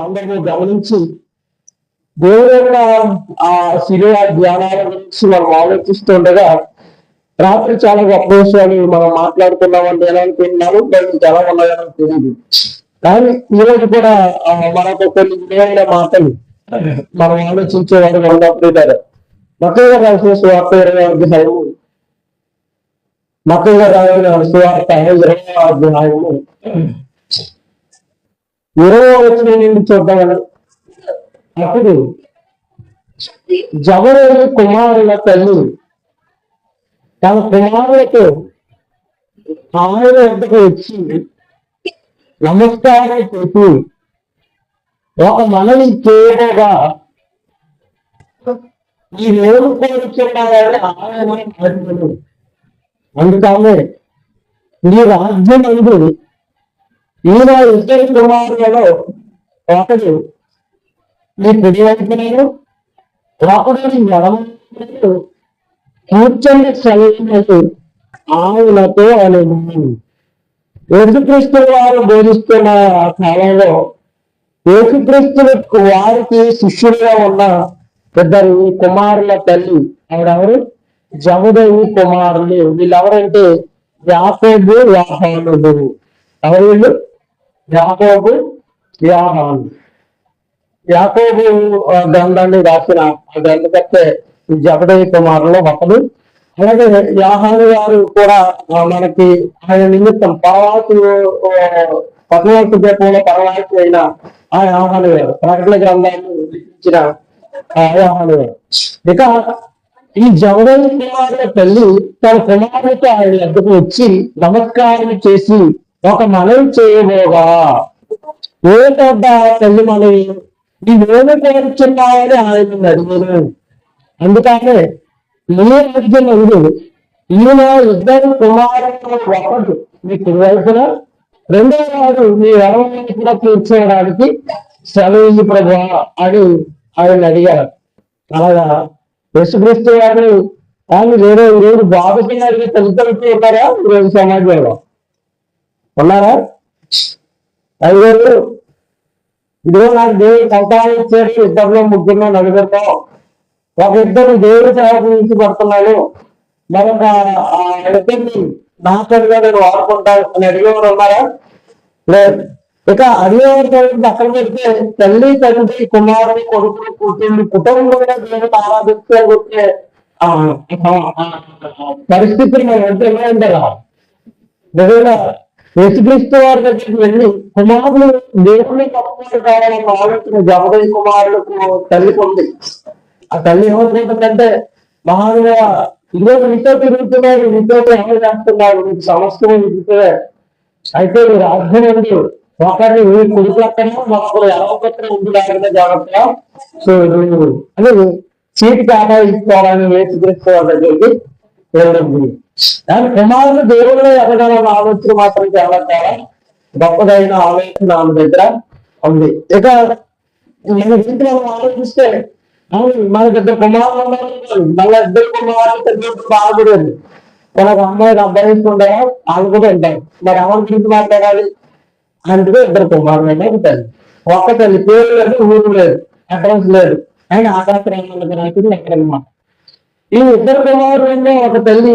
అందరినీ గమనించి దేవుడు యొక్క ఆ శిలువ ధ్యానాల గురించి మనం ఆలోచిస్తుండగా రాత్రి చాలా గొప్ప విషయాలు మనం మాట్లాడుకున్నామని నేను అనుకుంటున్నాను. దానికి ఎలా ఉన్నాయో తెలియదు. కానీ ఈరోజు కూడా మనకు కొన్ని విలువైన మాటలు మనం ఆలోచించేవాడు ఉన్నప్పుడు మత్తయి రాసిన సువార్త 20వ అధ్యాయము, మత్తయి రాసిన సువార్త 20వ అధ్యాయము 20వ వచనం నుండి చూద్దామని. అప్పుడు జబదేయి కుమారుల తల్లి తన కుమారులతో ఆయన వద్దకు వచ్చి నమస్కారం చేసి ఒక మనవి చేయగా, ఈ నేను కోరుచున్నారని ఆయన అడుగును. అందుకనే ఈ రాజ్యం అందు ఈయన ఇద్దరు కుమారులలో ఒకడు నీ కుడి వైపునను ఒకడు నీ ఎడమ కూర్చొని చదివినట్టు ఆయనతో అనేది యేసుక్రీస్తు వారు బోధిస్తున్న ఆ కాలంలో యేసుక్రీస్తు వారికి శిష్యులుగా ఉన్న ఇద్దరు కుమారుల తల్లి ఆవిడెవరు? జబదేయి కుమారులు. వీళ్ళెవరంటే యాకోబు, యోహానులు. ఎవరు వీళ్ళు? యాకోబు, యోహాను. యాకోబు గ్రంథాన్ని రాసిన గ్రంథకర్తే జబదేయి కుమారులు ఒకడు. అలాగే యోహాను గారు కూడా మనకి ఆయన నిమిత్తం పద్నాలుగు దీపంలో పరవాసి అయిన ఆ యోహాను గారు, ప్రకటన గ్రంథాన్ని లిఖించిన యోహాను గారు. ఇక ఈ జబదేయి కుమారుల తల్లి తన కుమారుడితో ఆయన వద్దకు వచ్చి నమస్కారం చేసి ఒక మనవి చేయబోగా, ఏంటబ్బా తల్లి మనవి, నీవేమి కోరుచున్నావని ఆయన అడిగాను. అందుకనే నీ రాజ్యం ఉంది, ఈయన ఇద్దరు కుమారులు ఒకడు మీ కుడివైపున, రెండో వాడు మీ ఎడమవైపున కూర్చోవడానికి సెలవు ప్రభువా అని ఆయన అడిగారు. అలాగా యేసుక్రీస్తు గారు ఆయన వేరే ఈరోజు బాబుకి అడిగే తల్లిదండ్రులు ఉన్నారా? ఈరోజు సమాజంలో ఉన్నారా? ఐదు ఇదిగో నాకు దేవుడు సంతానం ఇచ్చాడు, ఇద్దరిలో ముగ్గురులో నలుగురిలో ఒక ఇద్దరు దేవుడి సేవ గురించి పడుతున్నాను, మరొక ఇద్దరిని నా తల్లిగా నేను వాడుకుంటాను అని అడిగేవారు ఉన్నారా? లేదు. ఇక అడిగేవారు అక్కడ పెడితే తల్లి, తండ్రి, కుమారుడు, కొడుకులు, కూతుళ్ళు కుటుంబంలో దేవుడు ఆరాధిస్తే వచ్చే పరిస్థితులు మనం ఎంత కదా. నిజంగా యేసుక్రీస్తు వారి దగ్గరికి వెళ్ళి కుమారులు దేవుడిని తప్పకుండా కావాలని ఆలోచన జబదేయి కుమారులకు తల్లికి ఉంది. ఆ తల్లి ఏమవుతుందంటే, మహానుగా ఈరోజు నీతో తిరుగుతున్నాడు, నీతో ఎవరు చేస్తున్నాడు, నీకు సమస్యలు విధితే అయితే నీ రాజ్యం ఉంది, ఒకరిని నీ కుడి పక్కన ఒకరు ఎడమ పక్కన ఉంది లేకుండా జాగ్రత్తగా సో అని చీటి కేటాయించుకోవాలని యేసుక్రీస్తు వారి దగ్గరికి వెళ్ళింది. దాని కుమారులు దేవుళ్ళు ఎదగాలన్న ఆలోచన మాత్రం చాలా చాలా గొప్పదైన ఆలోచన ఆమె దగ్గర ఉంది. ఇక మనం ఆలోచిస్తే మనకి ఇద్దరు కుమారులు ఉన్నారు, మళ్ళీ ఇద్దరు కుమారులు బాగుపడేది. మనకు అమ్మాయికి అబ్బాయి ఉంటారా? వాళ్ళు కూడా ఉంటారు. మరి ఎవరి గురించి మాట్లాడాలి? అందుకే ఇద్దరు కుమారులు అనేది తల్లి. ఒక్క తల్లి, పేరు లేదు, ఊరు లేదు, అడ్రస్ లేదు, ఆయన ఆకాశం ఎక్కడన్నమాట. ఈ ఇద్దరు కుమారులు ఒక తల్లి.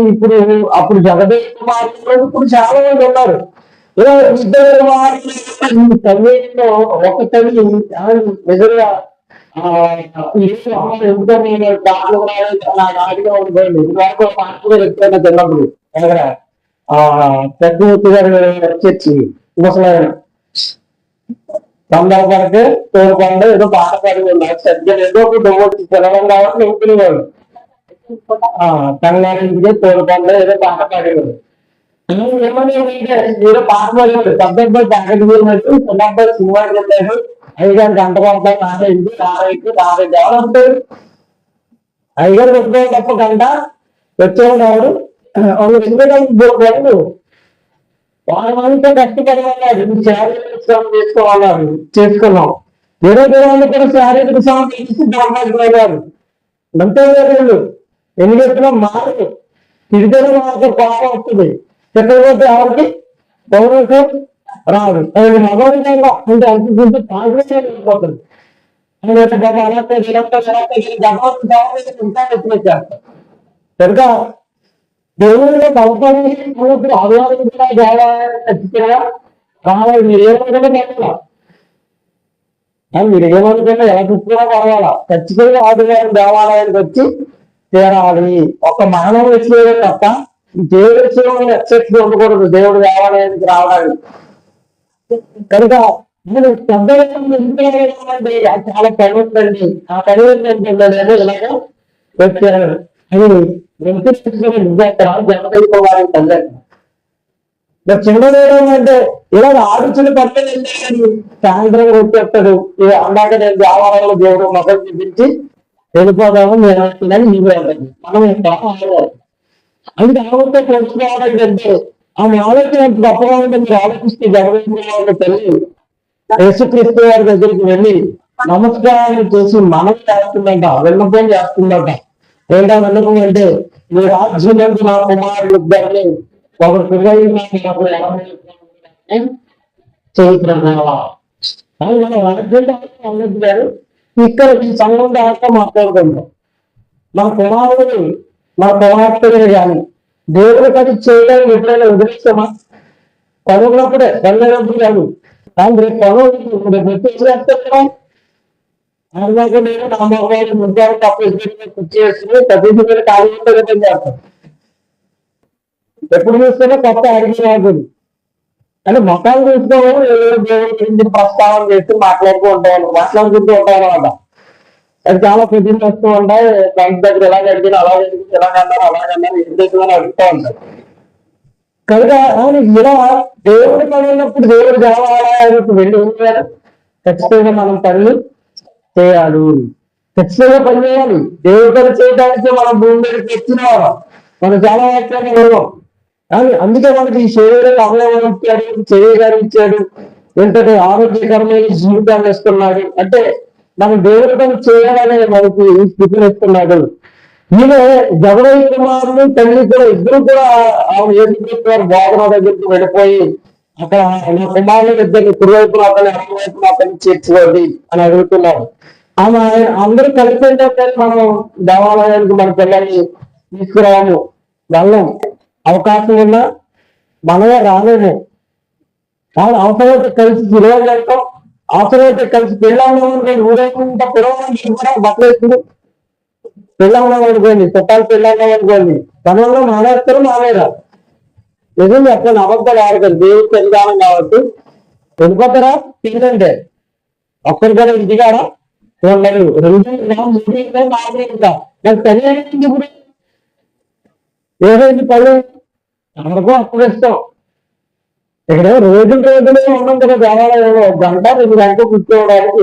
అప్పుడు జగదేవి కుమారులు ఇప్పుడు చాలా మంది ఉన్నారు. ఇద్దరు కుమారులు తల్లిలో ఒక తల్లి నిజంగా ఎందుకంటే నేను పాటలు నాడిగా ఉండిపోయింది. ఇదివరకు పాటలు ఎక్కువైనా తిన్నప్పుడు దగ్గర పెద్ద గారు చర్చి ముసలాయన తొందరపడితే తోడుకుండా ఏదో పాట పాడి ఉన్నారు. సరిగ్గా ఏదో ఒక డొమ్మ తెలవడం కాబట్టి నవ్వుకునేవాడు. కన్నాడింటికి తోడుకుండా ఏదో పాట పాడేవాడు. ఏమని ఏదో పాట పాడేవాడు. పెద్దబ్బాయి ప్యాకెట్ పోయినట్టు, చిన్నబ్బాయి సినిమా వెళ్ళాడు. 5 గంటలు గంట పడతాయి, నారాయణకి ఎవరు ఉంటాడు? 5 గంటలు వచ్చే తప్ప గంట వచ్చేవాడు. 2 గంటలు వాళ్ళంతా కష్టపడమన్నాడు, శారీరక శ్రమ చేసుకోవాలన్నారు, చేసుకున్నాం. 20 రోజులు కూడా శారీరక శ్రమ చేసి బ్రహ్మగారు అంతే వీళ్ళు ఎన్ని చెప్పినా మారదు. తిరిగితే మాకు కోపం వస్తుంది. చెప్పకపోతే ఎవరికి పౌరుషం రాదు. అది మగవాడిగా అంటే అనుకుంటే కాన్ఫిడెన్స్ వెళ్ళిపోతుంది. కనుక దేవుడిలో బలపడి ఆదివారం కూడా దేవాలయం ఖచ్చితంగా కావాలి. మీరు ఏమనుకుంటే మీరు ఏమనుకుంటే ఎలా చూసుకున్నా పర్వాలా, ఖచ్చితంగా ఆదివారం దేవాలయానికి వచ్చి తీరాలి. ఒక మానవ విషయం తప్ప దేవుడి విషయం ఎక్సెప్ట్ ఉండకూడదు దేవుడి దేవాలయానికి రావడానికి. కనుక నేను పెద్దలంటే చాలా పని ఉందండి, ఆ పని ఏంటంటే ఇలాగ వచ్చారు అని జనదైపోవాలి తండ్రి. చిన్నదేయడం అంటే ఇలా ఆలోచన పట్టలేదు, సాయంత్రం వచ్చేస్తాడు. అన్నాక నేను దేవాలయంలో దేవుడు మొదలు చూపించి వెళ్ళిపోదాము నేను వస్తున్నాను నీకు వెళ్తాను. మనం అందుకే ఆలోచన తెలుసుకోవడం అంటే ఆమె ఆలోచన గొప్పగా ఉంటే మీరు ఆలోచిస్తే జగన్ తల్లి యేసుక్రీస్తు వారి దగ్గరికి వెళ్ళి నమస్కారాలు చేసి మనం చేస్తుందంట, విన్నపం చేస్తుందంట. ఏంటో విన్నపం అంటే మీ రాజ్యం నా కుమారులు ఇద్దరిని ఒకరు పిల్లలు చేయించారు. ఇక్కడ ఈ సంఘం దాకా మాట్లాడుకుంటాం. మన కుమారుడు మన కుమార్తెలు కానీ దేవుడు అది చేయడానికి ఎప్పుడైనా వదిలేస్తామా? పనున్నప్పుడే పనులప్పుడు కాదు. కానీ రేపు పనులు చేస్తాం. అందులో నేను నా మొబైల్ ముద్దాలు తప్పు చేసి తగ్గించుకుని కాలంలో చేస్తాం. ఎప్పుడు చూస్తేనే కొత్త అడిగిన ఉంటుంది అంటే మొక్కలు చూసుకోవడం దేవుడి గురించి ప్రస్తావన చేస్తూ మాట్లాడుకుంటూ ఉంటాను అనమాట. అది చాలా పెద్దలు వస్తూ ఉంటాయి. ఫ్రెండ్స్ దగ్గర ఎలా జరిగింది, అలా జరిగింది, ఎలాగన్నారు ఏం చేస్తుందని అడుగుతూ ఉంటారు. కనుక ఇలా దేవుడి పని ఉన్నప్పుడు దేవుడి దేవాలయానికి వెళ్ళి ఉంటారు. ఖచ్చితంగా మనం పనులు చేయాలి, ఖచ్చితంగా పని చేయాలి. దేవుడి పని చేయడానికి మనం భూమి మీదకి తెచ్చిన వాళ్ళం. మనం చాలా వాక్యాన్ని వెళ్ళాం. కానీ అందుకే మనకి ఈ శరీరం అవయవం ఇచ్చాడు, శరీరాన్ని ఇచ్చాడు, ఏంటంటే ఆరోగ్యకరమైన జీవితాన్ని ఇస్తున్నాడు. అంటే మనం దేవుడి పని చేయాలనే మనకి ఈ స్థితిని ఇస్తున్నాడు. ఈయన జగడయ్య కుమారుడు తల్లి కూడా ఇద్దరు కూడా ఆమె ఏసుక్రీస్తు బోధన దగ్గరికి వెళ్ళిపోయి అక్కడ నా కుమారులు ఇద్దరిని కుడివైపున అతని అటువైపున అతన్ని చేర్చుకోండి అని అడుగుతున్నారు. ఆమె అందరూ కలిసి ఏంటంటే మనం దేవాలయానికి మన పిల్లల్ని తీసుకురాము, వెళ్ళం, అవకాశం ఉన్నా మనమే రాలేము. వాళ్ళు అవసరమైతే కలిసి విలువలు వెళ్తాం, అవసరమైతే కలిసి పెళ్ళాలని ఊరేసుకుంటా పిలవడానికి కూడా బట్టలు వేసుకుని పెళ్ళాం అనుకోండి, చుట్టాలు పెళ్ళాం అనుకోండి, పనుల్లో మానేస్తారు మానేరా. నిజం చెప్పండి, అబద్ధాలు ఆడతారు. దేవుడు పెళ్ళాం కాబట్టి వెళ్ళిపోతారా తింటే ఒక్కరి కూడా ఇంటికాడ ఉండదు. 2 నాకు తెలియదు ఇప్పుడు ఏదైంది పళ్ళు అందరికీ అప్పుడు ఇస్తాం. ఇక్కడ రోజులు ఉన్నాం కదా దేవాలయంలో 1 గంట 2 గంటలు కూర్చోవడానికి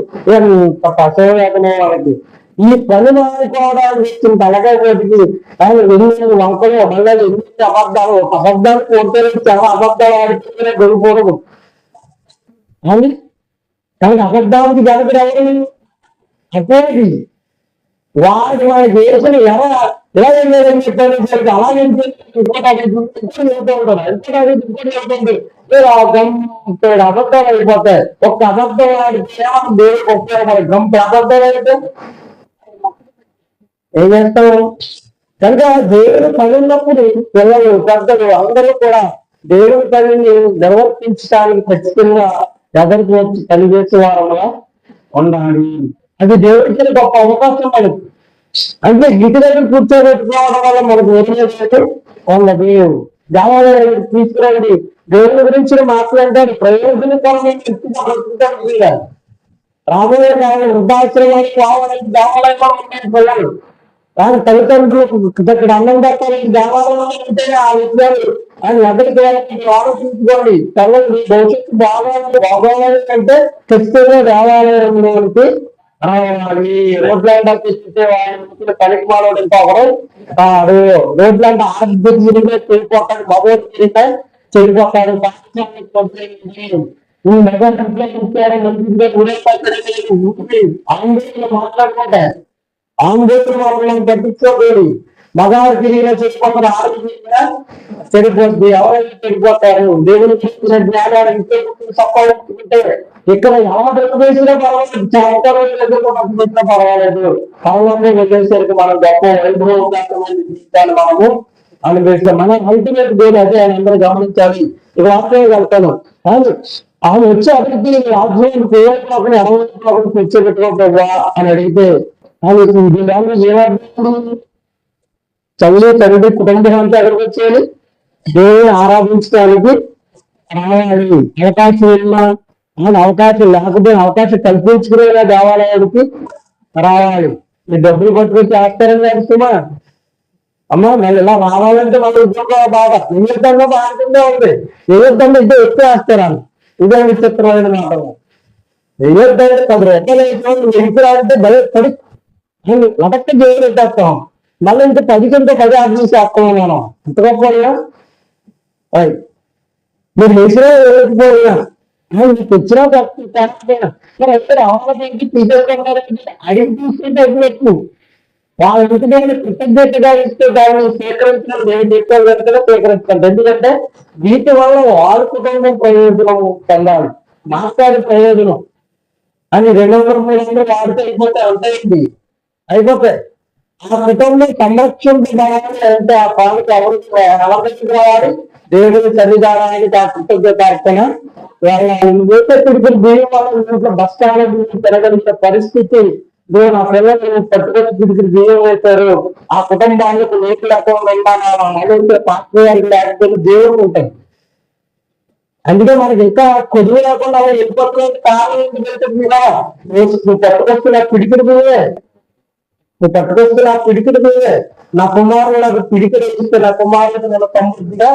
పశువు వేతనే వాళ్ళకి ఈ పని మానుకోవడానికి ఇచ్చిన తలకాయ పోటీకి ఎన్ని వంకలు మళ్ళీ ఎన్ని అబద్ధాలు కోరుతారు. చాలా అబద్ధాలు ఆడితేనే గొడవకూడదు. కానీ అబద్ధానికి జనకుడు ఎవరు అపోది వాడు మనకి వేసిన ఎలా చెప్పారు అలాగే అబద్ధాలు అయిపోతాయి. ఒక్క అబద్ధం ఆడితే దేవుడికి ఉపయోగపడదు. గంప అబద్ధాలు అయితే ఏం చేస్తాము? కనుక దేవుడు పని ఉన్నప్పుడు పిల్లలు పెద్దలు అందరూ కూడా దేవుడి పనిని నిర్వర్తించడానికి ఖచ్చితంగా ఎదరికి వచ్చి పనిచేసే వారంగా ఉండాలి. అది దేవుడికి గొప్ప అవకాశం మనకి. అంటే ఇంటి దగ్గర కూర్చోబెట్టుకోవడం వల్ల మనకు ఏం ఉన్నది. దేవాలయానికి తీసుకురండి, దేవుడి గురించి మాట్లాడడానికి ప్రయోజనకరమైన రాబోయే కాలం వృద్ధాశ్రమానికి కావాలని దేవాలయంలో ఉన్నాయి పిల్లలు. కానీ తల్లిదండ్రులకు ఇక్కడ అన్నం పెట్టాలని దేవాలయంలో ఉంటే ఆ విషయాలు ఆయన ఎక్కడికి ఆలోచించుకోండి. పిల్లలు భవిష్యత్తు బాగోవాలి అంటే ఖచ్చితంగా దేవాలయంలోనికి రావాలి. రోడ్లంటే తెచ్చితే వాళ్ళు పనికి మానవుడు ఇంకొకరు రోడ్లంటే ఆరోగ్య చెడిపోతాడు, భగవత్ చెడిపోతాడు. ఆంధ్రులు మాట్లాడుకుంటే ఆంధ్రులు వాళ్ళని పట్టించుకోకూడదు. మగాడు తిరిగినా చెడిపోతారు, ఆడలు తిరిగినా చెడిపోద్ది. ఎవరైనా చెడిపోతారు. దేవుని చెప్పిన జ్ఞానాన్ని సంపాదించుకుంటే ఇక్కడ ఎవరు వేసినా పర్వాలేదు, చాలా రోజులు పర్వాలేదు. పర్వాలేదు వెళ్ళేసరికి మనం గొప్ప వైభవమైన జీవితాన్ని మనము అనుభవిస్తాం. మన అల్టిమేట్ గోల్ అదే అని అందరూ గమనించాలి. ఇక వాక్యం వెళ్తాను. ఆమె వచ్చి అభివృద్ధి రాజ్యాన్ని పేరుకోకుండా ఎవరు తెచ్చేపెట్టుకోవా అని అడిగితే చదివే చదివి కుటుంబం అంతా ఎక్కడికి వచ్చేది దేవుని ఆరాధించడానికి రావాలి. అవకాశం ఉన్నా అవకాశం లేకపోతే అవకాశం కల్పించుకునేలా దేవాలయానికి రావాలి. ఈ డబ్బులు పట్టుకొచ్చి ఆశ్చర్యంగా అడుస్తున్నా అమ్మ మళ్ళీ ఇలా రావాలంటే మన ఉద్యోగం బాగా నిమిత్తంగా బాగుంటుందే ఉంది. నిమిత్తంగా ఇద్దరు ఎక్కువ వేస్తారు. ఇదే విచిత్రమైన మాట. నిమిత్తంగా 10 రూపాయలు ఎదురాలంటే భలే పడి లటక్క దేవుడు పెట్టేస్తాం. మళ్ళీ ఇంత 10 ఆర్డర్ చేస్తాం మనం. ఇంత గొప్ప మీరు వేసినా వేయకపోయినా తెచ్చినా తప్పకపోయినా మరి అయితే రావాలంటే తీసేసుకుంటారంటే అడిగి తీసుకుంటే ఎక్కువ వాళ్ళు ఎందుకంటే కృతజ్ఞతగా ఇస్తే దాన్ని స్వీకరించడం స్వీకరిస్తారు. ఎందుకంటే వీటి వల్ల వాళ్ళ కుటుంబం ప్రయోజనం పొందాలి, మాస్టారి ప్రయోజనం అని 200-300 వాడితే అయిపోతాయి. ఆ కుటుంబం సంరక్షణ అంటే ఆ పాలకి ఎవరికి రావాలి, దేవుడి సన్నిధానానికి ఆ కృతజ్ఞత అర్పణ తిరుగుతున్న బియ్యం వల్ల బస్ స్టాండ్ తిరగలిగిన పరిస్థితి. దేవుడు ఆ పిల్లలు పట్టుకొని తిరిగి బియ్యం వేశారు. ఆ కుటుంబానికి నీటి లేకుండా పాత్రయాలు లేకపోతే దేవుడు ఉంటాయి. అందుకే మనకి ఇంకా కొద్దు లేకుండా వెళ్ళిపోతున్న కారణం నువ్వు పట్టుకొస్తున్న పిడికిడి బియ్యే, నువ్వు పట్టుకొస్తున్న పిడికిడి బియ్యే. నా కుమారుడు నాకు పిడికిడి ఇస్తే నా కుమారుడికి నేను సమృద్ధిగా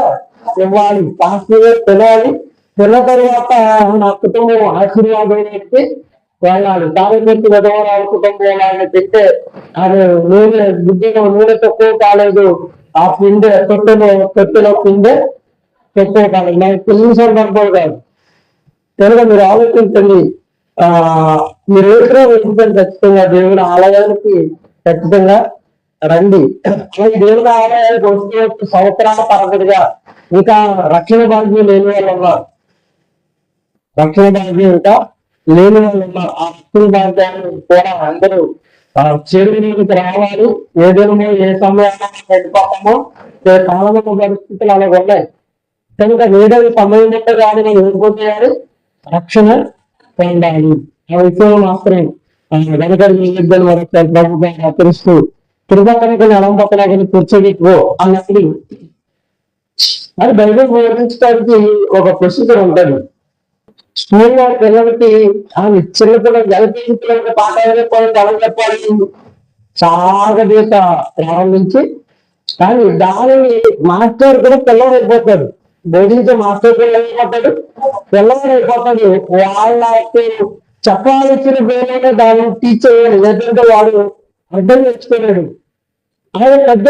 ఇవ్వాలి, పాస్టర్ తినాలి. తిన్న తర్వాత నా కుటుంబం ఆశీర్వాదానికి వెళ్ళాలి. తారపెట్టి విధవరాల కుటుంబం ఆయన తింటే అది నూనె తక్కువ కాలేదు. ఆ పిండి తొట్టెలో పిండే తక్కువ కాలేదు. నాకు తెలిసిన సందర్భాలు కాదు. కనుక మీరు ఆలోచించండి. మీరు ఎక్కడో వెళ్తుంది ఖచ్చితంగా దేవుని ఆలయానికి ఖచ్చితంగా రండి. దేవుని ఆలయానికి వస్తే సంవత్సరాల తరబడిగా ఇంకా రక్షణ భాగ్యం లేని వాళ్ళు ఉన్నారు. రక్షణ భాగ్యం ఇంకా లేని వాళ్ళు ఉన్నారు. ఆ రక్షణ భాగ్యాన్ని కూడా అందరూ చెరువునికి రావాలి. ఏదైనా ఏ సమయంలో వెళ్ళిపోతామో కాలంలో పరిస్థితులు అలా ఉన్నాయి. కనుక ఏదైనా సమయం కానీ నేను ఎదుర్కొంటాయని రక్షణ పొందాలి. ఆ విషయంలో మాత్రం వెనకడి మరొకసారి ప్రభుత్వం తెలుస్తూ తిరుపతి అలంపక్కన కూర్చోబెట్టుకో అన్నప్పుడు అది బైబిల్ బోధించడానికి ఒక ప్రొసీజర్ ఉంటుంది. స్కూల్ వారి పిల్లలకి చిన్నపిల్లలకి ఎల్కేజీ పిల్లలకి పాఠాలు చెప్పాలి, ఎలా చెప్పాలి సాగదీత ప్రారంభించి కానీ దానిని మాస్టర్ కూడా పిల్లలు అయిపోతాడు. బోధించే మాస్టర్ పిల్లలు అయిపోతాడు, పిల్లలు అయిపోతాడు. వాళ్ళకి చెప్పాల్సిన పేరైనా దాన్ని టీచ్ చేయాలి. లేదంటే వాడు అర్థం చేసుకోలేడు. అలాగే పెద్ద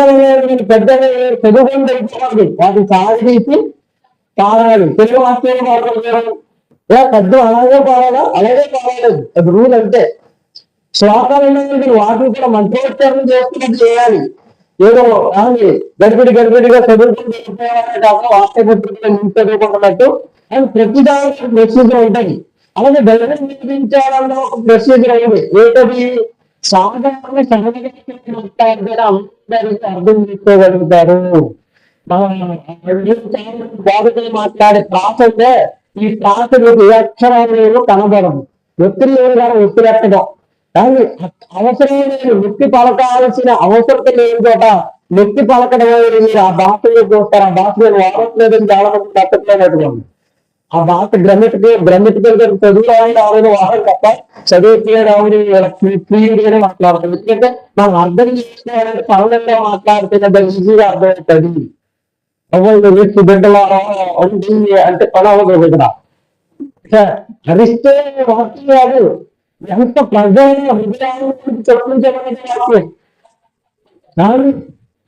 చదువుకుంటే అయిపోతుంది. వాటిని సాగదీసి కావాలి. తెలుగు మాస్టర్ మాట్లాడుతున్నారు పెద్ద అలాగే కావాలా, అలాగే కావాలి. అది రూల్ అంటే శ్లోకాలు వాటిని కూడా మంత్రోచ్చారణ చేసుకున్నట్టు చేయాలి. ఏదో గడిపిడిగా చదువుకుంటే వాస్తవిక చదువుకుంటున్నట్టు అండ్ ప్రతిదానికి ప్రొసీజర్ ఉంటుంది. అలాగే బెల్లం నిర్మించాలన్న ఒక ప్రొసీజర్ అయింది. ఏంటది సాధారణ సహజంగా అందరికీ అర్థం చేసుకోగలుగుతారు. బాగుంటుంది మాట్లాడే క్లాస్ అంటే ఈ క్లాస్ ఏ అక్షరాలు కనబడదు. వ్యక్తులు వ్యక్తులు ఎక్కడం కానీ అవసరం లేదు. వ్యక్తి పలకాల్సిన అవసరం లేని చోట వ్యక్తి పలకడం అనేది మీరు ఆ భాషలో చూస్తారు. ఆ భాష నేను వాడట్లేదని చాలా మంది తప్పట్లేనటువంటి ఆ భాష గ్రమెటికల్ చదువు రావడం వాడడం తప్ప చదువుకునే ప్రియుడిగానే మాట్లాడతాం. ఎందుకంటే మనం అర్థం చేసుకోవాలంటే పనులలో మాట్లాడితేనే దాన్ని ఈజీగా అర్థమవుతుంది. బిడ్డలు అంటే పని అవ్వదు కదా. హరిస్తే వాక్యం కాదు, ఎంత ప్రజలైన హృదయాన్ని చెప్పించడం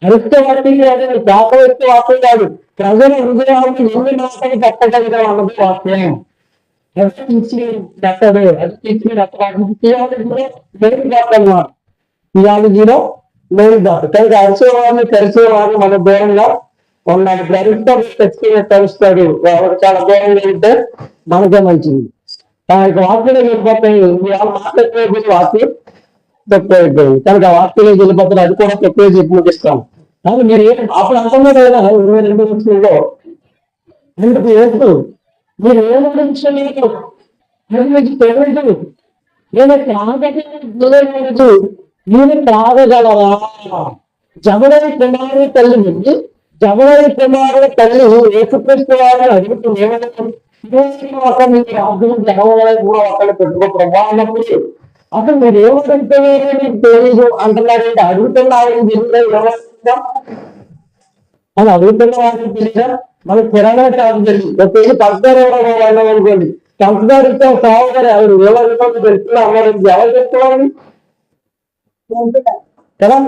హరిస్తే వాక్యం కాదు, పాప వ్యక్తి వాక్యం కాదు. ప్రజల హృదయాన్ని ఎన్ని మాటలు పెట్టగలిగా అన్నది వాక్యం. థియాలజీలో లేదు కనుక అరిచేవాడిని తెరిచేవాడిని మన దూరంగా ఉన్నాడు. డైరెక్ట్ తెచ్చుకునే తెలుస్తాడు. వాళ్ళకి చాలా దూరంగా ఉంటే మనకే మంచిది. వాక్యలో వెళ్ళిపోతాయి. వాళ్ళు మాట్లాడుతున్న వాక్యం తక్కువ అయిపోయింది. కనుక ఆ వాక్యలో వెళ్ళిపోతారు. అది కూడా తక్కువ చెప్పి ముగిస్తాం. కానీ మీరు అప్పుడు అంటున్నారు కదా 22 నిమిషంలో ఎందుకు ఏసు మీరు ఏమనించలేదు మీకు తెలియదు. నేను త్రాగలేదు. నేను త్రాగగలరా? జబడని కుమారుడు తల్లి నుండి జబడని కుమారుడు తల్లి ఏసుక్రీస్తు వారిని అడుగుతుంది ఏమన్నా ఒక మీకు రాజ్యం జగవాలని కూడా ఒకళ్ళు పెట్టుకో ప్రభావప్పుడు అసలు మీరు ఏమడుగుతున్నారో మీకు తెలియదు అంటున్నారంటే అడుగుతున్న ఆయన తెలియదా? మనం అడుగుతున్న వారికి తెలియదా? మనకు కిరాణా షాప్ తెలియదు. ఒక పంచదార వెళ్ళాం అనుకోండి, పంచదార ఇస్తే సాగుతారు. ఎవరు ఎవరు తెలుస్తున్నా అన్నారు ఎవరు చెప్తున్నారు కదా?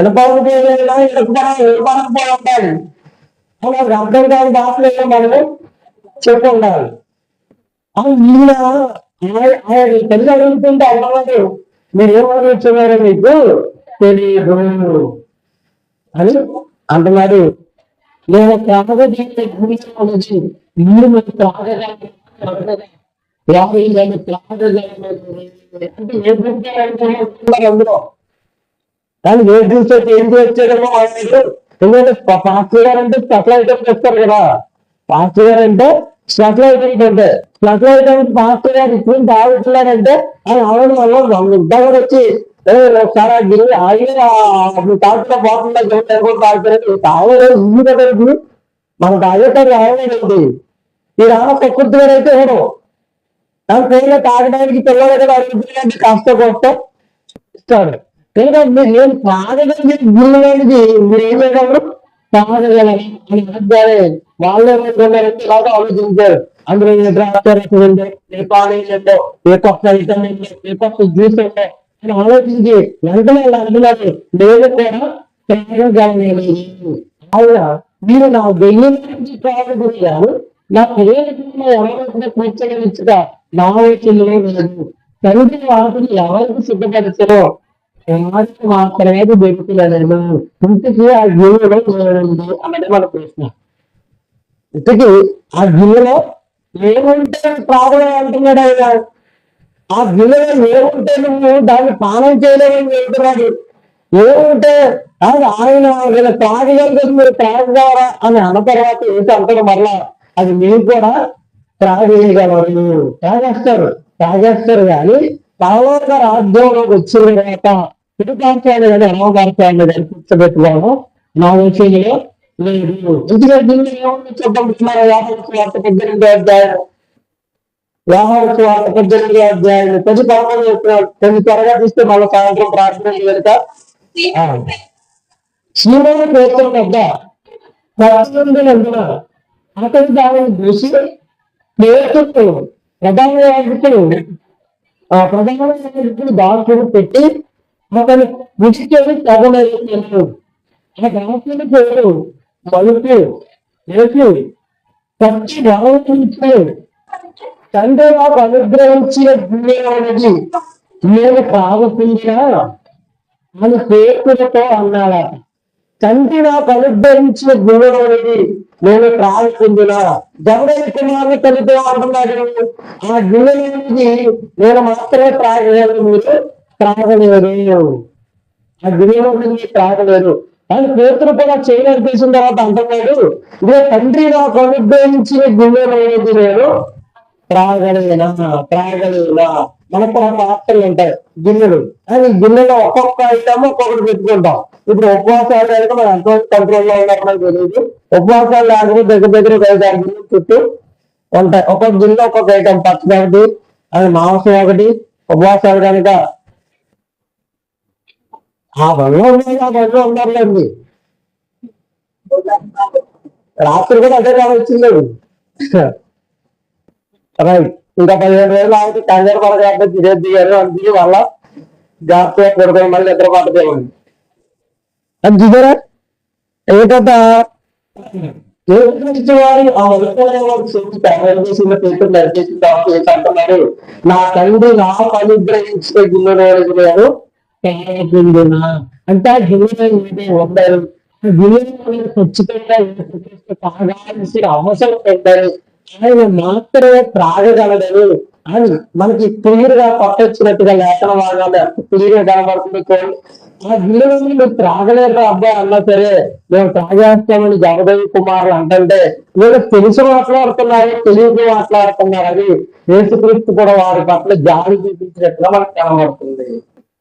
ఎనపాలకపోయినా ఎనపడకపోయి ఉండాలి. అలా అర్థం కాని భాషలో మనం చెప్పు ఉండాలి. ఈయన ఆయన తల్లి అడుగుతుంటే అన్నవాడు మీరు ఏమడుగుతున్నారో మీకు తెలియదు అని అంటున్నాడు. నేను త్రాగ గురించి మీరు మీకు త్రాగగలరు, 50 మంది త్రాగగలరు అంటే ఏ గురించి అందులో కానీ ఏ చూస్తే ఏం వచ్చాడేమో వాళ్ళు. ఎందుకంటే పాస్టర్ గారు అంటే స్పెషల్ ఐటమ్స్ తెస్తారు కదా. పాస్టర్ గారు అంటే స్పెషల్ ఐటమ్స్ అంటే స్పెషల్ ఐటమ్స్ పాస్టర్ గారు ఇప్పుడు తాగుతున్నారంటే ఆయన ఆవిడ వల్ల ఇంత కూడా వచ్చి చాలా గిరి ఆయన తాగుతున్న బాగుంటుంది తాగుతారు. తాగలేదు ఇల్లు కదండి, మన తాగేటారు రావలేదండి. ఈ రావ ప్రకృతి గారు అయితే ఇవ్వడం దాని పేరులో తాగడానికి పిల్లలు కదా అడుగుతుందంటే కాస్త కోస్త ఇస్తాడు. కనుక మీరు ఏం తాగగలిగి గుళ్ళకి మీరు ఏం చేయగలరు? తాగగలరు అని అర్థాలే వాళ్ళు ఏమనుకున్నారంటే ఇలాగా ఆలోచించారు. అందులో ఏ ద్రాక్ష ఉందో, ఏ పానీయం ఉందో, ఏ కొత్త ఐటమ్ ఉందో, ఏ కొత్త జ్యూస్ ఉందో అని ఆలోచించి వెంటనే ఇలా అంటున్నారు నేను కూడా తాగగలను. ఆయన మీరు నా వెయ్యి నుంచి తాగగలిగాను, నా పేరుకున్న ఎవరికి కూర్చోగలిచగా నా వచ్చిందో లేదు. తండ్రి వాటిని ఎవరికి సిద్ధపరచరో వారికి మాత్రమే దొరుకుతున్నాను. ఇంటికి ఆ గిన్నెలో ఏముంది అన్నది మన ప్రశ్న. ఇంటికి ఆ గిన్నెలో ఏముంటే ప్రాబ్లం అంటున్నాడు ఆయన. ఆ గిన్నెలో ఏముంటే నువ్వు దాన్ని పానం చేయలేమని చెబుతున్నాడు. ఏముంటే ఆయన త్రాగగలరు, మీరు త్రాగగలరా అని అన్న తర్వాత ఏంటి అంటారు మరలా అది మీరు కూడా త్రాగేయగలరు. తాగేస్తారు కానీ పరలోక రాజ్యంలోకి వచ్చిన తర్వాత పిడుకాంశాన్ని కానీ అమ్మకాంశాన్ని కానీ కూర్చోబెట్టుకోవడం నా విషయంలో లేదు. ఎందుకంటే ఏముంది చెప్పబడుతున్నారు? వార్త 18 అధ్యాయం, 18 అధ్యాయం 10 పదకొండు చెప్తున్నాడు. కొన్ని త్వరగా తీస్తే మళ్ళీ సాయంత్రం ప్రార్థన కనుక శ్రీరామ పేర్కొన్న వద్ద ప్రతిబంధులు అతని దానిని చూసి పేర్కొంటూ ప్రధాన యాజకులు దాసులు పెట్టి అతను ముసిచేది తగలేదు. ఆ దాసుని పేరు మలుపు వేసి పచ్చి గౌరవించే తండ్రి నాకు అనుగ్రహించిన జ్ఞానానికి నేను కావకుండా మన పేర్కొలతో అన్నాడా. తండ్రి నాకు అనుగ్రహించిన గుణానికి నేను త్రాగుతుందినా. జబడని కుమారుని తల్లితో అంటున్నాడు ఆ గిన్నెలోనికి నేను మాత్రమే త్రాగలేను, మీరు త్రాగలేరు. ఆ గిన్నెలోకి త్రాగలేరు అని పేతురు కూడా చేయలేదు. తెలిసిన తర్వాత అంటున్నాడు ఇదే తండ్రి నాకు అనుగ్రహించిన గిన్నెలోనికి నేను త్రాగలేనా. మనకు కూడా పాత్రలు ఉంటాయి గిన్నెలు. కానీ గిన్నెలో ఒక్కొక్క ఐటమ్ ఒక్కొక్కటి పెట్టుకుంటాం. ఇప్పుడు ఉపవాసాలు అయితే మనం ఎంతో కంట్రోల్లో ఉన్నప్పుడు తెలియదు. ఉపవాసాలు లేకపోతే దగ్గర 5-6 గిన్నెలు చుట్టూ ఉంటాయి. ఒక్కొక్క గిన్నె ఒక్కొక్క ఐటమ్, పచ్చడి ఒకటి, అది మాంసం ఒకటి. ఉపవాసాలు కనుక ఆ బండ్లో ఉండాలండి. రాత్రి కూడా అదే వచ్చింది. రైట్, ఇంకా 15 రోజులు ఆగితే కంగారు పడకపోతే తినేది దిగారు అందుకే వాళ్ళ జాగ్రత్తగా కొడుకొని మళ్ళీ నిద్ర పట్టదేమండి. అది దిగారా ఏంటంటే అంటున్నారు నా తండ్రి నాకు అనుగ్రహించిన గిన్నె నేను తాగుతుందినా అంటే ఆ గిన్నె వండారు. ఆ గిన్నె ఖచ్చితంగా తాగాల్సిన అవసరం పెట్టారు. ఆయన మాత్రమే త్రాగగలడని అని మనకి క్లియర్ గా పట్టొచ్చినట్టుగా లేఖన భాగాలు క్లియర్ గా కనబడుతుంది. ఆ గిన్నెలో మీరు త్రాగలేరు అబ్బాయి అన్నా సరే మేము త్రాగేస్తామని జగదేవి కుమారులు అంటే వీళ్ళు తెలిసి మాట్లాడుతున్నారు, తెలియక మాట్లాడుతున్నారని యేసుక్రీస్తు కూడా వారి పట్ల జాలి చూపించినట్టుగా మనకు కనబడుతుంది.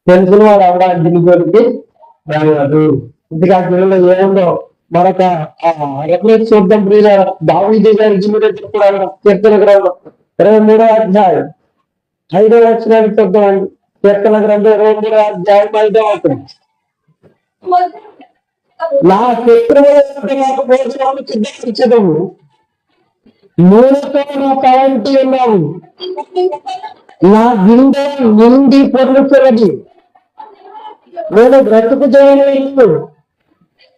తెలిసిన వాడు ఎవడా గిన్నెకి రాదు. ఇందుకు ఆ గిన్నెలో ఏముందో మరొక రెఫరెన్స్ చూద్దాం. దావీదు గారి గిన్నె దగ్గర కూడా కీర్తన గ్రంథం 23వ అధ్యాయం 5వ వచనాన్ని చూద్దామండి. కీర్తన గ్రంథం 23వ అధ్యాయం 5వ వచనం. నా శత్రువులు నాకు భోజనాలు సిద్ధపరచదవు, నూనెతో నా తలంటి ఉన్నావు, నా గిన్నె నిండి పొర్లుతున్నది, నేను బ్రతుకు చేయలేదు,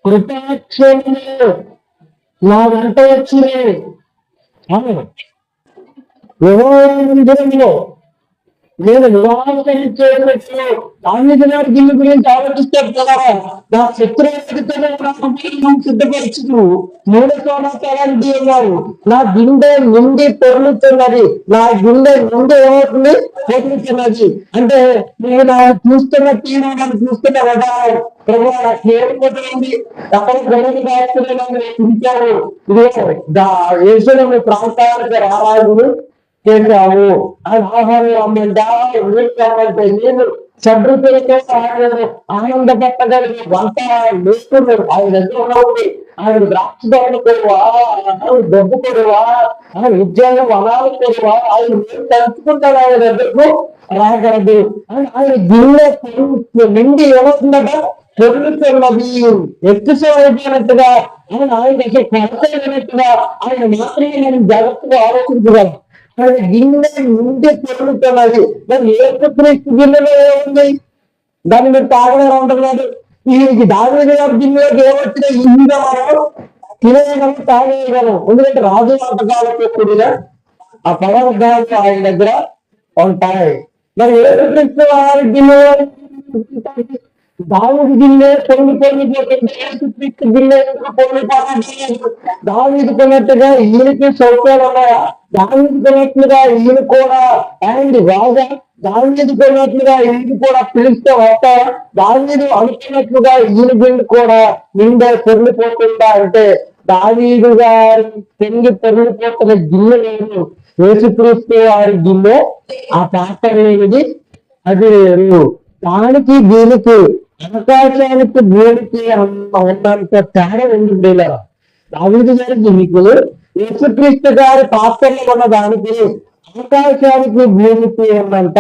కృపాక్షేమంలో నా వెంట వచ్చినాయి. యెహోవా నేను వివాహం చేసినట్లు దావీదు గారి గిన్నె గురించి ఆలోచిస్తారు కదా. నా శత్రువు సిద్ధపరచును, మూడుతో నా తలంటి ఉన్నావు, నా గిన్నె నిండి పొర్లుతున్నది, నా గిన్నె నిండి ఏమవుతుంది పొర్లుతున్నది. అంటే నేను నా చూస్తున్న తీరాలను చూస్తున్న విధానం ప్రభు నాకు ఏడిపోతుంది. అక్కడ గొడవలు దాస్తున్నాను పిలిచావు, యేసుని ప్రాంతానికి రారాజులు చేశావు అని ఆహారం అమ్మంటే కావాలంటే నేను సభ్యులతో ఆనందపట్టగలిగి వంట వేస్తున్నాడు. ఆయన దగ్గర ఉంది, ఆయన ద్రాక్ష దొరలు కొడువా, డబ్బు కొడువా, ఆయన ఉద్యోగం వనాలు కొడువా, ఆయన తెలుసుకుంటాడు. ఆయన దగ్గరకు రాగలదు. ఆయన గిన్నె నిండి ఏమవుతుందట పొరుగుతున్నది. ఎక్కువైపోయినట్టుగా ఆయన దగ్గర కొరతైనట్టుగా ఆయన మాత్రమే నేను జాగ్రత్తగా ఆలోచించగలను. ఆయన గిన్నె నిండి పొరుగుతున్నది. మరి ఏసుక్రీస్తు గిన్నెలో ఏముంది? దాన్ని మీరు తాగలేరు అంటున్నాడు. ఈ దావీదు గారి గిన్నెలోకి ఏమొచ్చినా ఈజీగా మనం తినేయగలం, తాగేయగలం. ఎందుకంటే రాజు వంటకాలతో కూడిన ఆ పదార్థాలు ఆయన దగ్గర ఉంటాయి. మరి ఏసుక్రీస్తు వారి గిన్నెలో దావీదు గిన్నె పొంగిపోతుంది, యేసుక్రీస్తు గిన్నె పొంగిపోతుంది. దావీదు కొన్నట్టుగా ఈయనకి సౌఖ్యాలు ఉన్నాయా? దావీదు కొన్నట్లుగా ఈయన కూడా ఆయన రాజా, దావీదు కొన్నట్లుగా ఈయన కూడా పిలిస్తే వస్తాయా? దావీదు అనుకున్నట్లుగా ఈయన గిన్నె కూడా నిండా పొంగిపోతుందా అంటే దావీదు గారి పొంగిపోతున్న గిన్నె లేదు, యేసుక్రీస్తు వారి గిన్నె ఆ పాత్ర లేనిది అది వేరు. దానికి దీనికి ఆకాశానికి భూమికి ఉన్నంత తేడా ఉంది. దావీదు గారి గిన్నెకు యేసుక్రీస్తు గారి పాత్రలో ఉన్న దానికి ఆకాశానికి భూమికి ఉన్నంత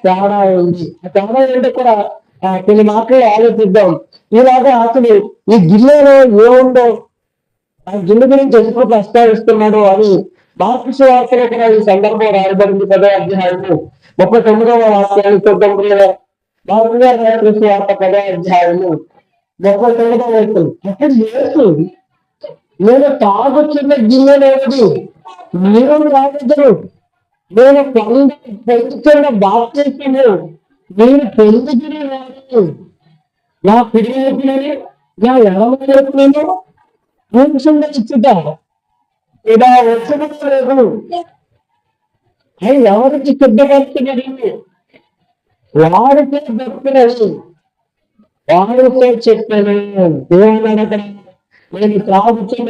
తేడా ఉంది. ఆ తేడా ఏంటో కూడా కొన్ని మాటలు ఆలోచిద్దాం. ఇలాగా అసలు ఈ గిన్నెలో ఏముందో ఆ గిన్నె గురించి ఎందుకు ప్రస్తావిస్తున్నాడు అని మార్కు సువార్తలో కూడా ఈ సందర్భం రాయబడింది. 10వ అధ్యాయము 39వ వాక్యాన్ని చూద్దాం. మార్కు గారు రాసిన సువార్త 10వ అధ్యాయము 39వ వాక్యం. అక్కడ యేసు నేను తాగుతున్న గిన్నె లేదు, మీరు తాగుతారు, నేను పొందుతున్న బాప్తిస్మము నేను పొందుతున్న వాడు నా కుడి వైపునని నా ఎడమ వైపునను మోక్షంగా ఇచ్చుట ఇలా వచ్చడం లేదు. అది ఎవరికి సిద్ధపడుతున్నది? వాడితే దొరికినది, వాడితే చెప్పాను. దేవుడు నేను త్రాగుతున్న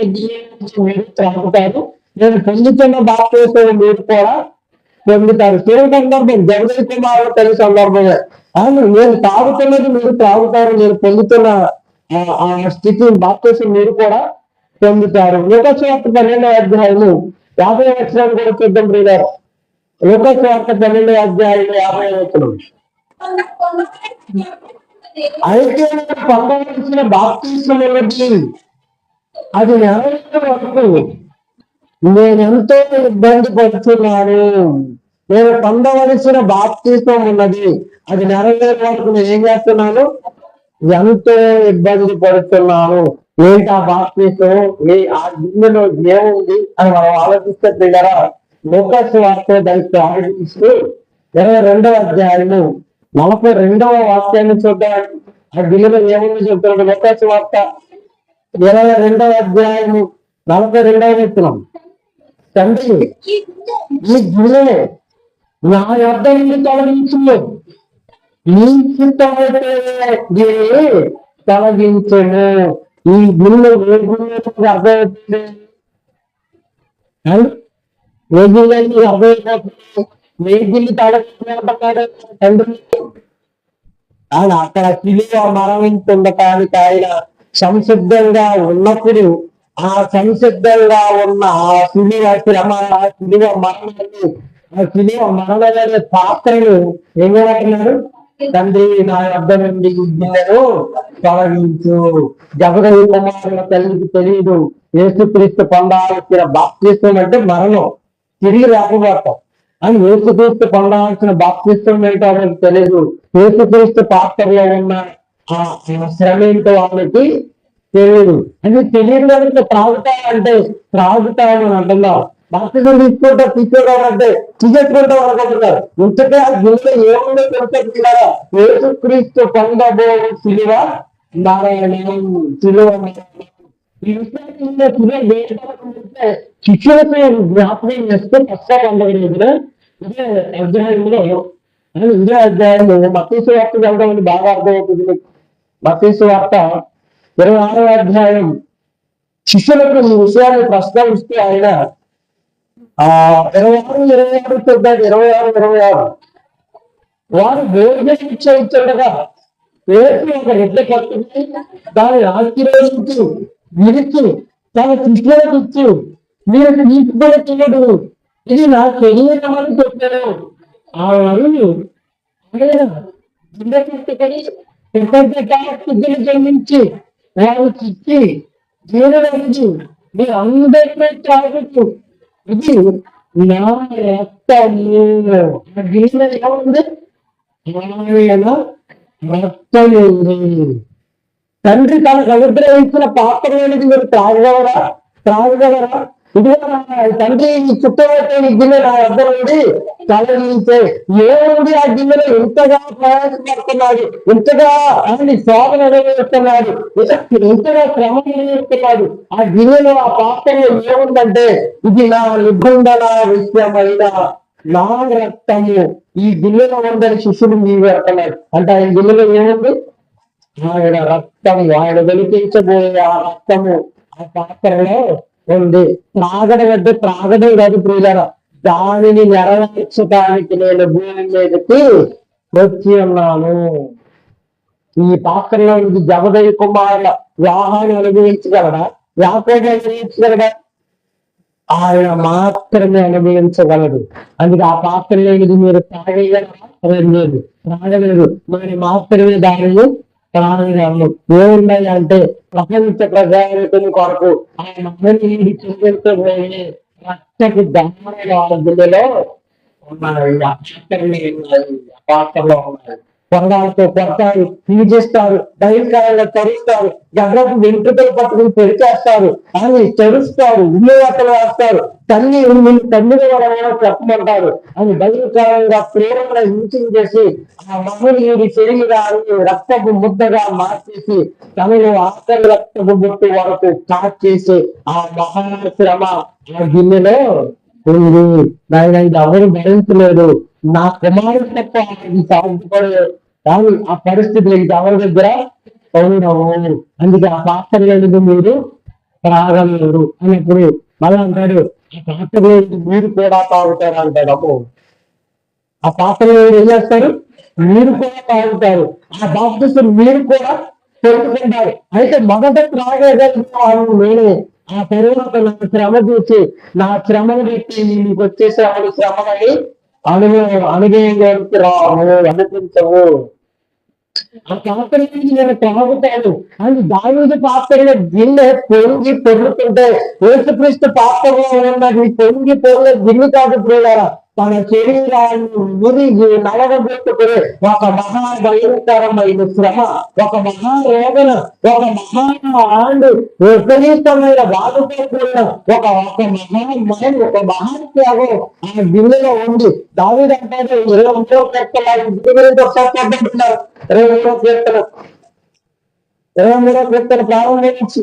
మీరు త్రాగుతారు, నేను పొందుతున్న బాప్తిస్మము మీరు కూడా పొందుతారు. తెలుగు సందర్భం జగదేవి కుమారుడు తెలుగు సందర్భమే. అవును, నేను తాగుతున్నది మీరు త్రాగుతారు, నేను పొందుతున్న ఆ స్థితిని బాప్తిస్మము మీరు కూడా పొందుతారు. లూకాసు వార్త 12వ అధ్యాయము 50వ వచనం కూడా చూద్దాం ప్రియులారా. లూకాసు వార్త 12వ అధ్యాయము 50వ వచనం. అయితే పొందవలసిన బాప్తిస్మము ఉన్నది, అది నెరవేరే వరకు నేనెంతో ఇబ్బంది పడుతున్నాను. నేను పొందవలసిన బాప్తిస్మం ఉన్నది, అది నెరవేరే వరకు నేను ఏం చేస్తున్నాను? ఎంతో ఇబ్బంది పడుతున్నాను. ఏంటి ఆ బాప్తిస్మం? ఆ గిన్నెలో ఏముంది అని మనం ఆలోచిస్తే పిల్లరా, లూకాసు వార్త దానికి ఆలోచిస్తూ 22వ అధ్యాయము 42వ వాక్యాన్ని చూద్దాం. ఆ గిన్నెలో ఏమన్నా చెప్తున్నాడు లోకాసు వార్త 22వ అధ్యాయము 42వ వచనం. తండ్రి ఈ గిన్నె నా యొద్ద నుండి తొలగించు, నీ చిత్తమైతే తొలగించను. ఈ గిన్నె ఏ గిన్నె అర్థమవుతుంది? ఏ గిన్నె అర్థమైపోతుంది? ఏ గిన్నె తొలగించుకుంటున్నాడు తండ్రి? ఆయన అక్కడ శిలువ మరణించుండటానికి ఆయన సంసిద్ధంగా ఉన్నప్పుడు ఆ సంసిద్ధంగా ఉన్న ఆ శిలువ శ్రమ, ఆ శిలువ మరణాన్ని, ఆ శిలువ మరణమైన పాత్రను ఏం చేస్తున్నారు? తండ్రి నా యొద్ద నుండి గిన్నెను తొలగించు. జబదయి కుమారుల తల్లికి తెలియదు యేసుక్రీస్తు పొందాల్సిన బాప్తిస్వం అంటే మరణం, తిరిగి రాకపోతాం అని. యేసుక్రీస్తు పొందాల్సిన బాప్తిస్వం ఏంటో వాళ్ళకి తెలియదు. యేసుక్రీస్తు పాత్రలో ఉన్న ఆ శ్రమ ఏంటో వాళ్ళకి తెలియదు. అది తెలియదు కనుక త్రాగుతామంటే త్రాగుతామని అంటున్నారు. బాప్తిజం తీసుకోవడం అంటే తీసేసుకుంటాం అనుకుంటున్నారు. ఇంతగా గిన్నె ఏముందో తెలుసుకుంటున్నారా? యేసుక్రీస్తు పొందబో శిలువ మరణం, శిలువ మరణం. ఈ విషయాన్ని శిష్యులపై జ్ఞాపకం చేస్తే కష్టాలు అందగలిగిన ఇదే అధ్యాయంలో ఇదే అధ్యాయంలో మత్తయి వార్త చదవడం బాగా అర్థమవుతుంది. మత్తయి వార్త 26వ అధ్యాయం శిష్యులకు ఈ విషయాన్ని ప్రస్తావిస్తే ఆయన 26 చూద్దాం. 26 వారు భోజనం ఇచ్చేస్తుండగా పేరు ఒక రెడ్డ పట్టుకుని దాన్ని ఆశీర్వదించి విరిచి తన శిష్యులకు ఇచ్చి మీరు తీసుకొని తినడు, ఇది నా శరీరం అని చెప్పారు. ఆ అరులు ఆయన గిన్నె పెట్టుకొని కృతజ్ఞతాస్తుతులు చెల్లించి వారికి ఇచ్చి జీవనది మీరు అందరినీ తాగొచ్చు, ఇది నా రక్తము. ఆ గిన్నె ఏముంది? ఆయన రక్తము. తండ్రి తనకు అనుగ్రహించిన పాత్రలోనికి మీరు త్రాగగలరా? ఇదిగో తండ్రి ఈ చుట్టమైతే ఈ గిన్నె నా వద్ద నుండి తొలగించే. ఏముంది ఆ గిన్నెలో? ఇంతగా ప్రయాసపడుతున్నాడు, ఇంతగా ఆయన శోభను అనుభవిస్తున్నాడు, ఇంతగా శ్రమ అనుభవిస్తున్నాడు. ఆ గిన్నెలో ఆ పాత్రలో ఏముందంటే ఇది నా నిబంధన విషయమైన నా రక్తము. ఈ గిన్నెలో ఉందని శిష్యుడు మీరు పెడుతున్నాడు అంటే ఆయన గిన్నెలో ఏముంది? ఆయన రక్తము, ఆయన వెలిపించబోయే ఆ రక్తము ఆ పాత్రలో ఉంది. త్రాగడం కాదు ప్రియులారా, దానిని నెరవేర్చడానికి నేను భూమి మీదకి వచ్చి ఉన్నాను. ఈ పాత్రలో ఇది జబదయి కుమారుల యోహాను అనుభవించగలడా? యాకోబు అనుభవించగలడా? ఆయన మాత్రమే అనుభవించగలడు. అందుకే ఆ పాత్రలో ఇది మీరు తాగలేదు, మరి మాత్రమే దానిని తాగగలరు. ఏమున్నాయి అంటే ప్రపంచ ప్రజానికుని కొరకు ఆయన మహనీయుడు చెల్లించబోయే రక్తపు దారుల గిన్నెలో ఉన్నాయి. ఆ పాత్రలో ఉన్నాయి. పొరగాలతో కొడతారు, తీసేస్తారు, బహిష్కారంగా తరుస్తారు, గర్భపు వెంట్రుకలు పట్టుకుని పెరిచేస్తారు, అని తెరుస్తారు, ఇల్లు వట్టలు వేస్తారు, తల్లి కూడా చెప్పమంటారు అని బహిష్కారంగా ప్రేమగా హింసించేసి ఆ మహనీయుడి శరీరాన్ని రక్తపు ముద్దగా మార్చేసి తనలో ఆఖరి రక్తపు బొట్టు వరకు కాచేసి ఆ మహాశ్రమ ఆ గిన్నెలో ఉంది. దాని ఎవరు భరించలేదు. నా కుమారుడు తప్ప ఇది సాధించలేదు. కానీ ఆ పరిస్థితులు ఇది ఎవరి దగ్గర ఉండవు. అందుకే ఆ పాత్ర లేదు మీరు త్రాగలేరు అన్నప్పుడు మళ్ళీ అంటాడు ఆ పాత్ర లేదు మీరు కూడా తాగుతారు అంటాడు. అప్పుడు ఆ పాత్ర ఏం చేస్తారు? మీరు కూడా తాగుతారు. ఆ బాప్తిస్మం మీరు కూడా తెలుసుకుంటారు. అయితే మొదట త్రాగగలిగిన వాళ్ళు నేనే. ఆ తర్వాత నా శ్రమ చూసి నా శ్రమను పెట్టి నీకు వచ్చే శ్రమని అనుభవంలోకి రావు, అనిపించవు. ఆ పాత్ర నేను తాగుతాను అని దావీదు పాత్రలో గిన్నె పొంగి పొర్లుతుంటే యేసుక్రీస్తు పాత్రలో ఉన్నది పొంగి పొర్లే గిన్నె కాదు ప్రియులారా, తన శరీరాన్ని విరిగి నలగబెట్టుకుని ఒక మహాభయంకరమైన శ్రమ, ఒక మహారోగన, ఒక మహాండు విపరీతమైన బాధపడుతున్న ఒక మహామయం, ఒక మహాత్యాగం ఆ గిన్నెలో ఉంది. దావీదు అంటే 23వ కీర్తన గురించి ఒకసారి పడ్డారు. 23వ కీర్తన 23వ కీర్తన ప్రారంభించి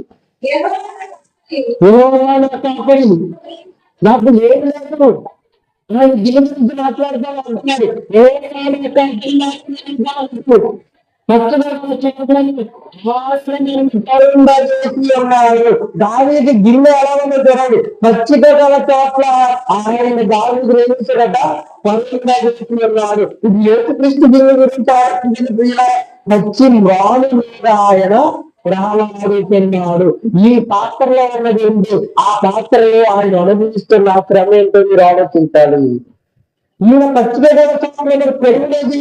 కాపాడింది, నాకు ఏం లేదు ఆయన దీని గురించి మాట్లాడతాను అంటున్నాడు. దావీదు గిన్నె ఎలా ఉందో చూడండి, పచ్చిక గల చోట్ల ఆయన దావీదు గ్రహించడట పరుంగా చేసి ఉన్నాడు. ఇది యేసుక్రీస్తు గిన్నె గురించి ఆలోచించిన పచ్చి మ్రాను మీద ఆయన ప్రాణాడుతున్నాడు. ఈ పాత్రలో ఉన్నది ఏంటి, ఆ పాత్రలో ఆయన అనుభవిస్తున్న శ్రమ ఏంటో మీరు ఆలోచించాలి. ఈయన పచ్చిక పెరిగేది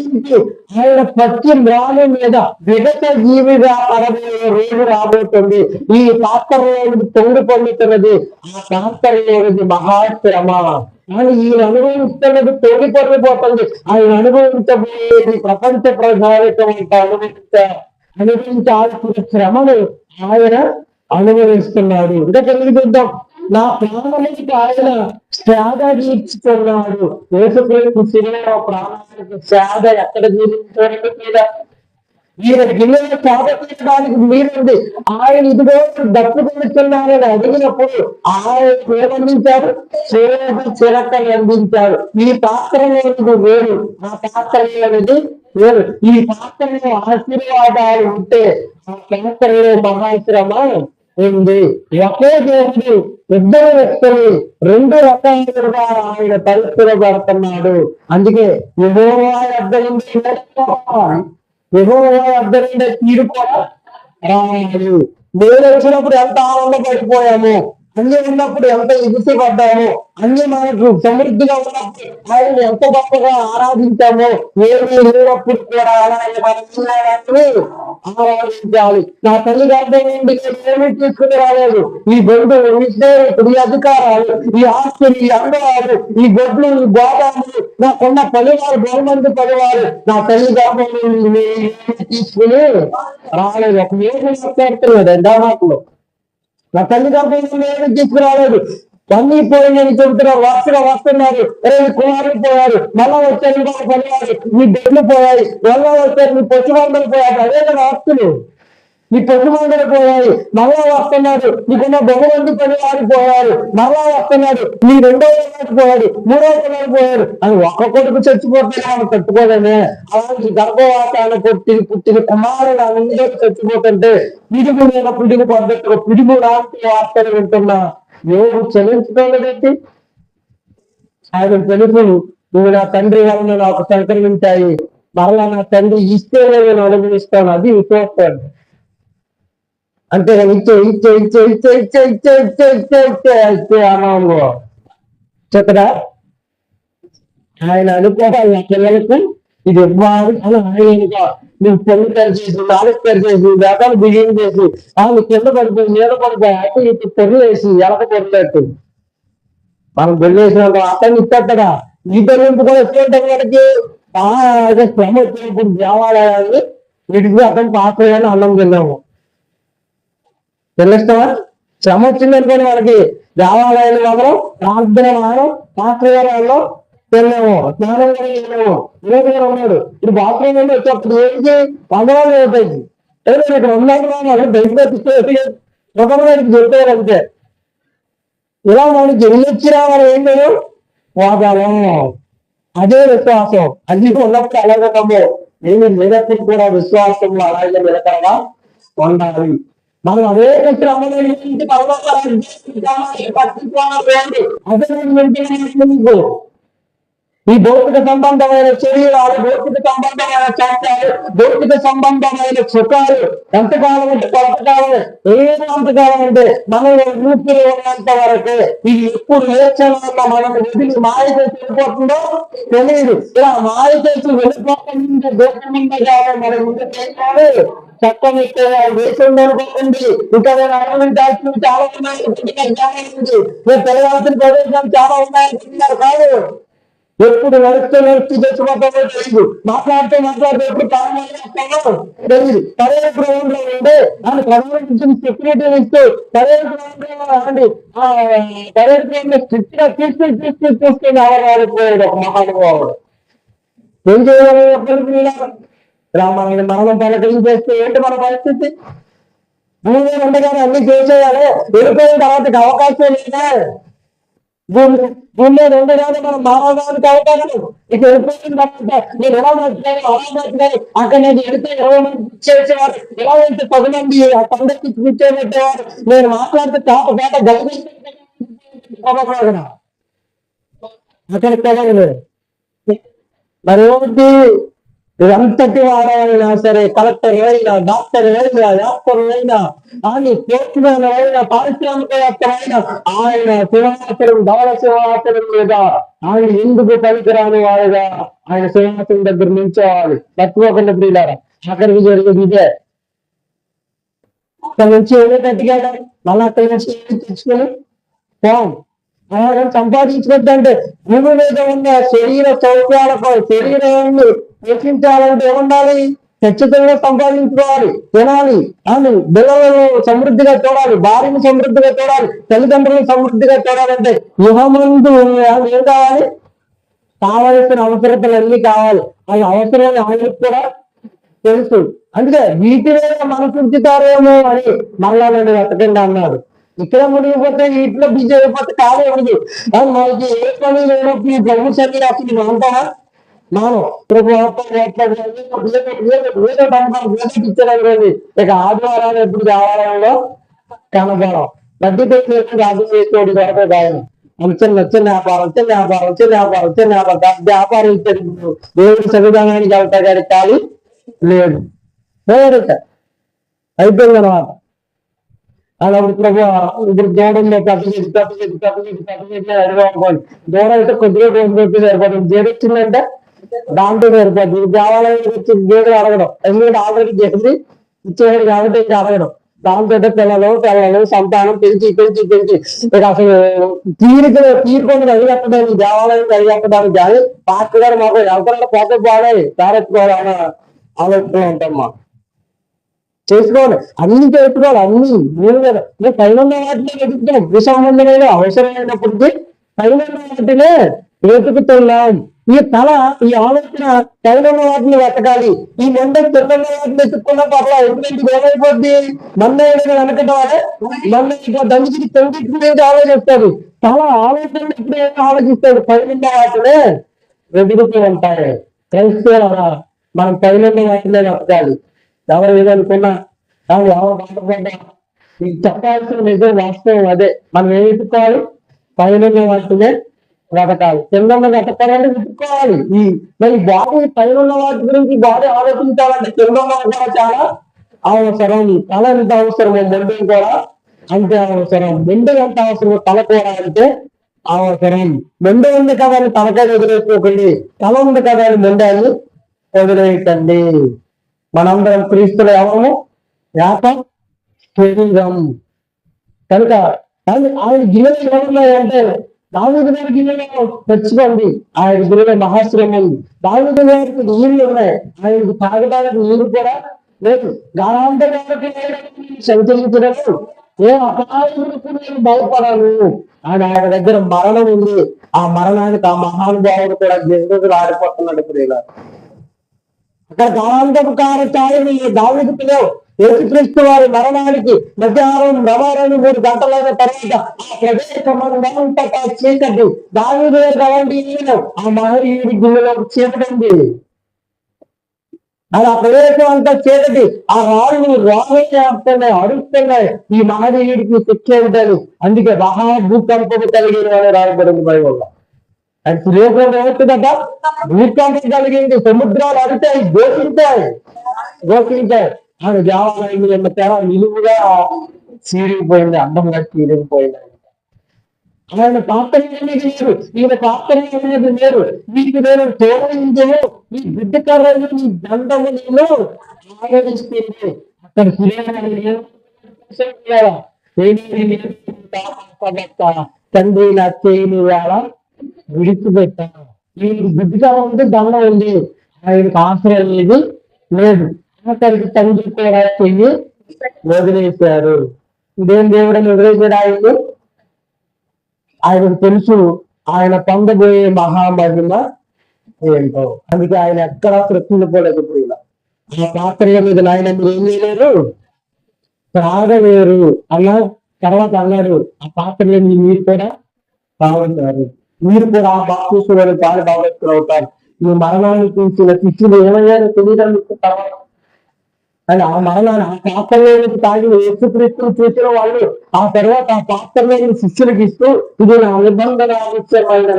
ఆయన పచ్చి మ్రాను మీద విగత జీవిగా పడబోయే రోజు రాబోతుంది. ఈ పాత్రలో తొంగి పొందుతున్నది, ఆ పాత్రలోనిది మహాశ్రమ. కానీ ఈయన అనుభవిస్తున్నది తొంగి పొందిపోతుంది. ఆయన అనుభవించబోయేది ప్రపంచ ప్రజావితమైన అనుభవించాల్సిన శ్రమను ఆయన అనుభవిస్తున్నాడు. ఇంకా తెలియజేద్దాం, నా ప్రాణానికి ఆయన సేద తీర్చుకున్నాడు. యేసుక్రీస్తు శిలువలో ప్రాణానికి సేద ఎక్కడ తీర్చుకోవడానికి మీద ఈయన గిన్నెలో సేద తీర్చడానికి మీరుంది. ఆయన ఇదిగో దప్పుకొనిస్తున్నారని అడిగినప్పుడు ఆయన ఏమందించారు, చిరకని అందించాడు. ఈ పాత్రలోనిది వేరు, ఆ పాత్రలోనిది వేరు. ఈ పాత్రలో ఆశీర్వాదాలు ఉంటే ఆ పాత్రలో మహాశ్రమ ఉంది. ఒకే దేవుడు ఇద్దరు వ్యక్తులు రెండు రకాలుగా ఆయన పరిస్థితులు. అందుకే యెహోవా యొద్ద తీరు కూడా రాదు. నేను వచ్చినప్పుడు ఎంత ఆనందపడిపోయాము, అన్ని ఉన్నప్పుడు ఎంత ఎగుసి పడ్డాము, అన్ని మనకు సమృద్ధిగా ఉన్నప్పుడు ఆయన ఎంత గొప్పగా ఆరాధించాము. ఏమి లేనప్పుడు కూడా ఆరాధించాలి. నా తల్లి గర్భం నుండి ఏమీ తీసుకుని రాలేదు. ఈ గొడ్డు, ఈ స్నేహితుడు, ఈ అధికారాలు, ఈ ఆస్తులు, ఈ అంగాలు, ఈ గొడ్లు, ఈ గోదాములు, నాకున్న పనివారు బహుమంది పనివారు నా తల్లి గర్భం నుండి తీసుకుని రాలేదు. ఒక ఏమి మాట్లాడుతున్నాడు ఎండామాటలో, నా తల్లి గర్భం ఏమి తీసుకురాలేదు. అన్ని పోయిందని చెబుతున్నారు, వరుసగా వస్తున్నారు. కుమారులు పోయారు, మళ్ళా వచ్చారు ఇంకొక పనివారు, మీ బిడ్డలు పోయాయి, మళ్ళా వచ్చారు మీ పశుమందలు పోయారు. అదే కదా ఆస్తులు, మీ పశుమందలు పోయాయి, మళ్ళా వస్తున్నారు. మీకున్న బహుమంది పనివారు పోయారు, మళ్ళా వస్తున్నారు. మీ రెండో పిల్లలు పోయాడు, మూడో పిల్లలు పోయారు. అని ఒక్క కొడుకు చచ్చిపోతే మనం తట్టుకోలేమే. అలాంటి గర్భవాసాలు పుట్టిన కుమారుడు అందరూ చచ్చిపోతుంటే పిడుగు మీద పిడుగు పద్ధతిలో పిడుగు లాంటి వార్తలు వింటున్నా యోగు చెల్లించుకోలేదండి. ఆయన తెలుసు, నువ్వు నా తండ్రి వలన నాకు సంక్రమించాయి, మరలా నా తండ్రి ఇస్తే నేను అనుభవిస్తాను. అది విశ్వాసం. అంతేగాని ఇచ్చే అనంలో చెప్పదా ఆయన అనుకోవాలి. నా పిల్లలకు ఇది ఇవ్వాలి అని ఆయనగా నువ్వు పెళ్లి చేసి, నాలుగు చేసి, వేతాలు బిగిన్ చేసి, వాళ్ళు కింద పడిపోయి మీద పడిపోయి అటు ఇటు పెళ్లి వేసి ఎలక పెరిగినట్టు మనం పెళ్లి వేసినాక అతన్ని ఇస్తాడా. ఈ పెళ్లింపు కూడా ఎటువంటి వాడికి శ్రమ వచ్చినప్పుడు దేవాలయాన్ని వీటికి అతను పాస్ అయ్యాని అన్నం తిన్నాము. తెలుస్తావా? శ్రమ వచ్చిందనుకోండి వాళ్ళకి దేవాలయాలు మాత్రం ప్రార్థన మాత్రం పాస్ అయ్యాలో తిన్నాము, స్నానం కూడా తిన్నాము. వివేకంగా ఉన్నాడు. ఇప్పుడు బాత్రూమ్ నుండి వచ్చేప్పుడు ఏంటి పంగళాలు అవుతాయి. ఏదో ఇక్కడ ఉన్నాడు బయటకి ఒకరికి చెప్తారు అంతే. ఇలా మనకి ఎన్నొచ్చి రావాలి ఏం లేదు వాదాలం. అదే విశ్వాసం. అన్ని ఉన్నప్పుడు అలాగే నమ్మో ఏమి నిరసన కూడా విశ్వాసంలో అలాగే నిలకడగా ఉండాలి. మనం అదే శ్రమకి అదే ఈ భౌతిక సంబంధమైన శరీరాలు, భౌతిక సంబంధమైన శాస్త్రాలు, భౌతిక సంబంధమైన సుఖాలు ఎంతకాలం అంటే కొంతకాలం, ఏదో అంతకాలం అంటే మనం ఊపిరి ఉన్నంత వరకు ఇది ఎప్పుడు నేర్చుకున్న మనం వదిలి మాయ చేసి వెళ్ళిపోతుందో తెలియదు. ఇలా మాయ చేసి వెళ్ళిపోకుండా దూరంగా మన ముందు చేయాలి. చట్టం ఇస్తే దేశం అనుకోండి. ఇంకా నేను అనుభవించాల్సిన చాలా ఉన్నాయి, నేను పెరగాల్సిన ప్రదేశం చాలా ఉన్నాయంటున్నారు కాదు. ఎప్పుడు నడుస్తూ తెచ్చుకోవటమే తెలియదు. మాట్లాడితే ఎప్పుడు తెలియదు. పర్యాయ గ్రౌండ్ లో ఉండే ఆయన ప్రధాన సెక్యూరిటీ ఇస్తూ పర్యాయ గ్రౌండ్ లో అండి పర్యాయ గ్రౌండ్ లో స్ట్రిక్ట్ గా తీసుకుని ఆడవాడిపోయాడు ఒక మహానుభావుడు. ఏం చేయాలి? రామాయణ మరణం పలకం చేస్తే ఏంటి మన పరిస్థితి? భూమి మీద ఉండగానే అన్ని చేసేయాలి, వెళ్ళిపోయిన తర్వాత అవకాశం లేదా? భూమి భూమి మీద ఉండగానే మనం మానవడానికి అవకాశం ఇక వెళ్ళిపోయిన తర్వాత నేను ఎలా బతికాను అలా బతికాను, అక్కడ నేను వెళితే 20 మంది ఇచ్చేసేవారు, ఎలా వెళ్తే 10 మంది ఆ పండక్కి ఇచ్చేసేవారు, నేను మాట్లాడితే పేట గౌరవ అక్కడ కదలేదు. మరి ఏంటి, ఎంతటి వాడైనా సరే, కలెక్టర్ అయినా, డాక్టర్ అయినా, డాక్టర్ అయినా, ఆయన పోస్ట్మ్యాన్ అయినా, పారిశ్రామికవేత్తలైనా, ఆయన సింహాసనం ధవళ సింహాసనం మీద ఆయన ఎందుకు పనికిరాని వాడుగా ఆయన సింహాసనం దగ్గర నుంచోవాలి. తక్కువకుండా ప్రియులారా, అక్కడికి జరిగేది ఇదే. అక్కడ నుంచి ఏదో కట్టిగాడు, మళ్ళీ అక్కడి నుంచి ఏమి తెచ్చుకొని పోం ఆహారం సంపాదించుకుంటే భూమి మీద ఉన్న శరీర సౌఖ్యాలకు శరీరాన్ని పోషించాలంటే ఏముండాలి? ఖచ్చితంగా సంపాదించుకోవాలి, తినాలి, అని పిల్లలను సమృద్ధిగా చూడాలి, భార్యను సమృద్ధిగా చూడాలి, తల్లిదండ్రులను సమృద్ధిగా చూడాలంటే యుహమందు ఏం కావాలి? కావలసిన అవసరతలు అన్ని కావాలి. అది అవసరాన్ని ఆయనకు కూడా తెలుసు. అందుకే వీటి మీద మనసుంచుతారేమో అని మళ్ళా నేను వెతకండి అన్నాడు. ఇక్కడ మునిగిపోతే వీటిలో బిజీ అయిపోతే కాలే ఉండదు. మనకి ఏ పని లేనప్పుడు ప్రభు సన్నిధిని అంటావా? మనం ప్రభు ఇచ్చారు. ఇక ఆదివారాలు ఎప్పుడు ఆవారంలో కనబడం పెద్ద రాజు చేసేవాడు దొరకదు. ఆయన చిన్న వ్యాపారం వ్యాపారం ఇచ్చారు. దేవుడి సంవిధానానికి వెళ్తా కానీ ఖాళీ లేదు. అయిపోయింది అనమాట. అలాప్పుడు ప్రభు ఇప్పుడు దూడంలో అనుకోండి, దూరం అయితే కొద్దిగా సరిపోతుంది. గేదె వచ్చిందంటే దాంట్లో సరిపోతుంది. దేవాలయం వచ్చి గేదెలు అడగడం, ఎందుకంటే ఆల్రెడీ చేసి ఇచ్చేవాడు కాబట్టి ఇంకా అడగడం. దాంతో పిల్లలు సంతానం పెంచి ఇక అసలు తీరుకొని అడిగట్టడానికి, దేవాలయం అడిగట్టడానికి కానీ పాస్టర్ గారు మాకు ఎవరైనా పోతే బాగాలి తారెత్తుకోవాలన్న ఆలోచన ఉంటామ్మా. చేసుకోవాలి, అన్ని చేసుకోవాలి, అన్ని నేను పైన వాటినే వెతుకుతున్నాం. సంబంధమైన అవసరమైనప్పటికీ పైన వాటినే వెతుకుతున్నాం. ఈ తల, ఈ ఆలోచన పైన వాటిని వెతకాలి. ఈ మొండ కింద వాటిని వెతుక్కున్న పర్లా, ఎందుకంటే ఏమైపోద్ది? మొన్న వెనకటవాడే మొన్న దండికి తొంగి ఆలోచిస్తాడు. తల ఆలోచన ఇప్పుడే ఆలోచిస్తాడు. పైన వాటినే వెతుకుతూ ఉంటాయి. క్రైస్తవులారా, మనం పైన వాటినే వెతకాలి. ఎవరు ఏదనుకున్నా ఎవరు బాధపడ్డా చెప్పాల్సిన నిజం వాస్తవం అదే. మనం ఏం వెతుక్కోవాలి? పైన వాటినే వెతకాలి. కింద వెతకాలని వెతుక్కోవాలి. మరి బాడీ పైన వాటి గురించి బాడీ ఆలోచించాలంటే కింద కూడా చాలా అవసరం. తల ఎంత అవసరమో మొండం కూడా అంతే అవసరం. మొండం ఎంత అవసరమో తల కూడా అంటే అవసరం. మొండ ఉంది కదా అని తలకాయ వదిలేసుకోకండి, తల ఉంది కదా అని మొండాన్ని వదిలేయకండి. మనందరం క్రీస్తులు ఎవరము? యాప శరీరం. కనుక ఆయన గిన్నెలు ఏమున్నాయంటే దావీదు గారి గిన్నెలో తెచ్చుకోండి. ఆయన గిన్నెలో మహాశ్రమం ఉంది. దావీదు గారికి నీళ్లు ఉన్నాయి, ఆయనకు తాగడానికి నీరు కూడా లేదు. గాఢాంతరానికి సంచరించలేదు. ఏ అపాయములకు నేను భయపడాను. ఆయన దగ్గర మరణం ఉంది. ఆ మరణానికి ఆ మహానుభావుడు కూడా గిన్నెలు ఆడిపోతున్నాడు. ప్రియుల అక్కడ గాఢాంధకార ఛాయని దావీదు పిలవు. యేసుక్రీస్తు వారి మరణానికి మధ్యాహ్నం 3 గంటలైన తర్వాత ఆ ప్రదేశమంతా చీకటి. దావీదు గవండి ఆ మహనీయుడి గిన్నెలో చీకటింది. అది ఆ ప్రదేశం అంతా చీకటి. ఆ రాళ్ళు రాస్తున్నాయి, అడుస్తున్నాయి. ఈ మహనీయుడికి శిక్ష ఏంటని అందుకే మహాభూకంపము కలిగిన అని రాయబడింది బైబిల్లో. అది సురేఖంగా ఏమవుతుందట? భూకంపం కలిగింది, సముద్రాలు అడుగుతాయి, ఘోషించాయి. ఆయన దేవాలయం తేడా నిలువుగా చీరిగిపోయింది, అడ్డంగా చీరిగిపోయింది. ఆయన పాత్ర అనేది లేరు, ఈయన పాత్ర అనేది లేరు. మీకు నేను తోడించే ఈ బిడ్డ కర్రలు, ఈ దండము నేను ఆలోచిస్తుంది. అక్కడ తండ్రి నా చేయని వేళ విడిచిపెట్టాను. ఈ బిడ్డగా ఉంది, దండం ఉంది. ఆయనకు ఆశ్రయం లేదు. అక్కడికి తండ్రి కూడా చెయ్యి వదిలేశారు. ఇదేం దేవుడని వదిలేశాడు? ఆయనకు తెలుసు ఆయన పొందబోయే మహామహిమ ఏంటో. అందుకే ఆయన ఎక్కడా కృతజ్ఞపడలేదు. ఇలా ఆ పాత్ర మీద ఆయన మీరు ఏం చేయలేరు, త్రాగలేరు అన్న. తర్వాత అన్నాడు, ఆ పాత్రలన్నీ మీరు కూడా తాగుతారు, మీరు కూడా ఆ బాప్తిస్మలో పాలు భాగస్తులు అవుతారు. ఈ మరణాన్ని చూసిన శిష్యులు ఏమయ్యారో తెలియదు తర్వాత. అని ఆ మరణాన్ని ఆ పాత్రలోనికి తాగి యేసుక్రీస్తును చూసిన వాళ్ళు ఆ తర్వాత ఆ పాత్రలోని శిష్యులకు ఇస్తూ, ఇది నా నిబంధన ఆవశ్యమైన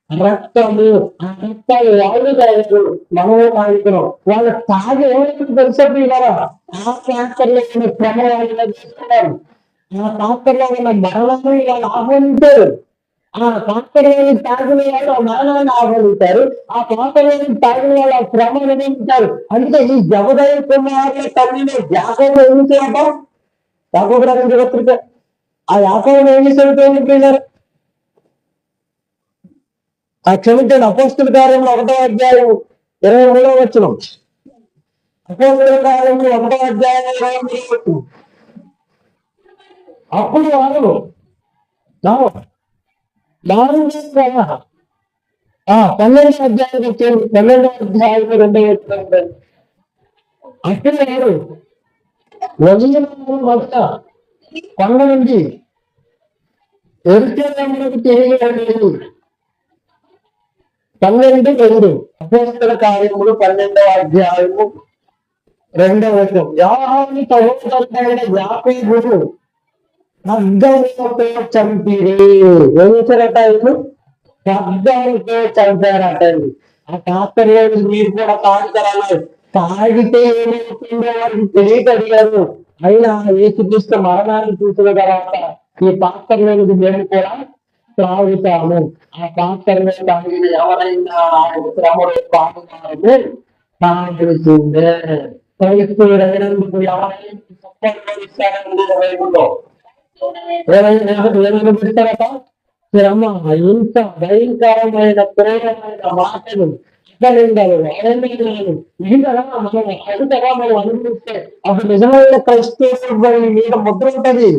రక్తము, ఆ రక్తాలు వాళ్ళు తాగారు, మనమే తాగుతున్నాం. వాళ్ళు తాగి ఏమైనా తెలుసండి కదా, ఆ పాత్రలో ఉన్న శ్రమ వాళ్ళ తీసుకున్నారు, ఆ పాత్రలో ఉన్న మరణాన్ని వాళ్ళు ఆహ్వానించారు. ఆ పాత్రలోని తాగిన వాళ్ళు ఆ మరణాన్ని ఆహ్వానించారు, ఆ పాత్రలోని తాగిన వాళ్ళు ఆ శ్రమను అనుభవించారు. అందుకే ఈ జబదయ కుమారుల తల్లిని యాకోబు ఏమి చేయటం, యాకోబు రాసిన పత్రిక ఆ యాకోబు ఏమి చదువుతున్నారు, ఆ క్షమించండి అపోస్తుల కార్యంలో 1వ అధ్యాయం 23వ వచనం. అపోస్తుల కార్యంలో 1వ అధ్యాయం 23వ వచనం. అప్పుడు వారు దారుణంగా 12వ అధ్యాయం వచ్చారు, 12వ అధ్యాయం 2వ వచనం. అప్పుడు వారు వదిలిన కొండ నుండి ఎరుసలేమునకు తిరిగి వెళ్ళి 12:2 అపోస్తల కార్యములు 12వ అధ్యాయము 2వ వచనం. యోహాను సహోదరుడైన యాకోబును ఖడ్గముతో చంపిరి. ఏం చేశారట వీళ్ళు? ఖడ్గముతో చంపారటండి. ఆ పాత్రలో మీరు కూడా తాగుతారన్నారు. తాగితే ఏమవుతుందో వారికి తెలియక అడిగారు. అయినా యేసుక్రీస్తు మరణాన్ని చూసిన తర్వాత ఈ పాత్రలోనికి మేము కూడా త్రాగుతాము. ఆ పాత్రలో తాగిన ఎవరైనా ఆయన శ్రమలో పాల్గొనాలని తాగుతుందే. క్రైస్తవుడైనందుకు ఎవరైనా ఇస్తారండి బైబిల్లో? ఏమైనా పెడతారట? శ్రమ, ఇంత భయంకరమైన క్రూరమైన మాటలు, అపనిందలు, అవమానాలు ఇదిగా మనం అడుగుతగా మనం అనుభవిస్తే అప్పుడు నిజమైన క్రైస్తవుడి మీద ముద్ర ఉంటది.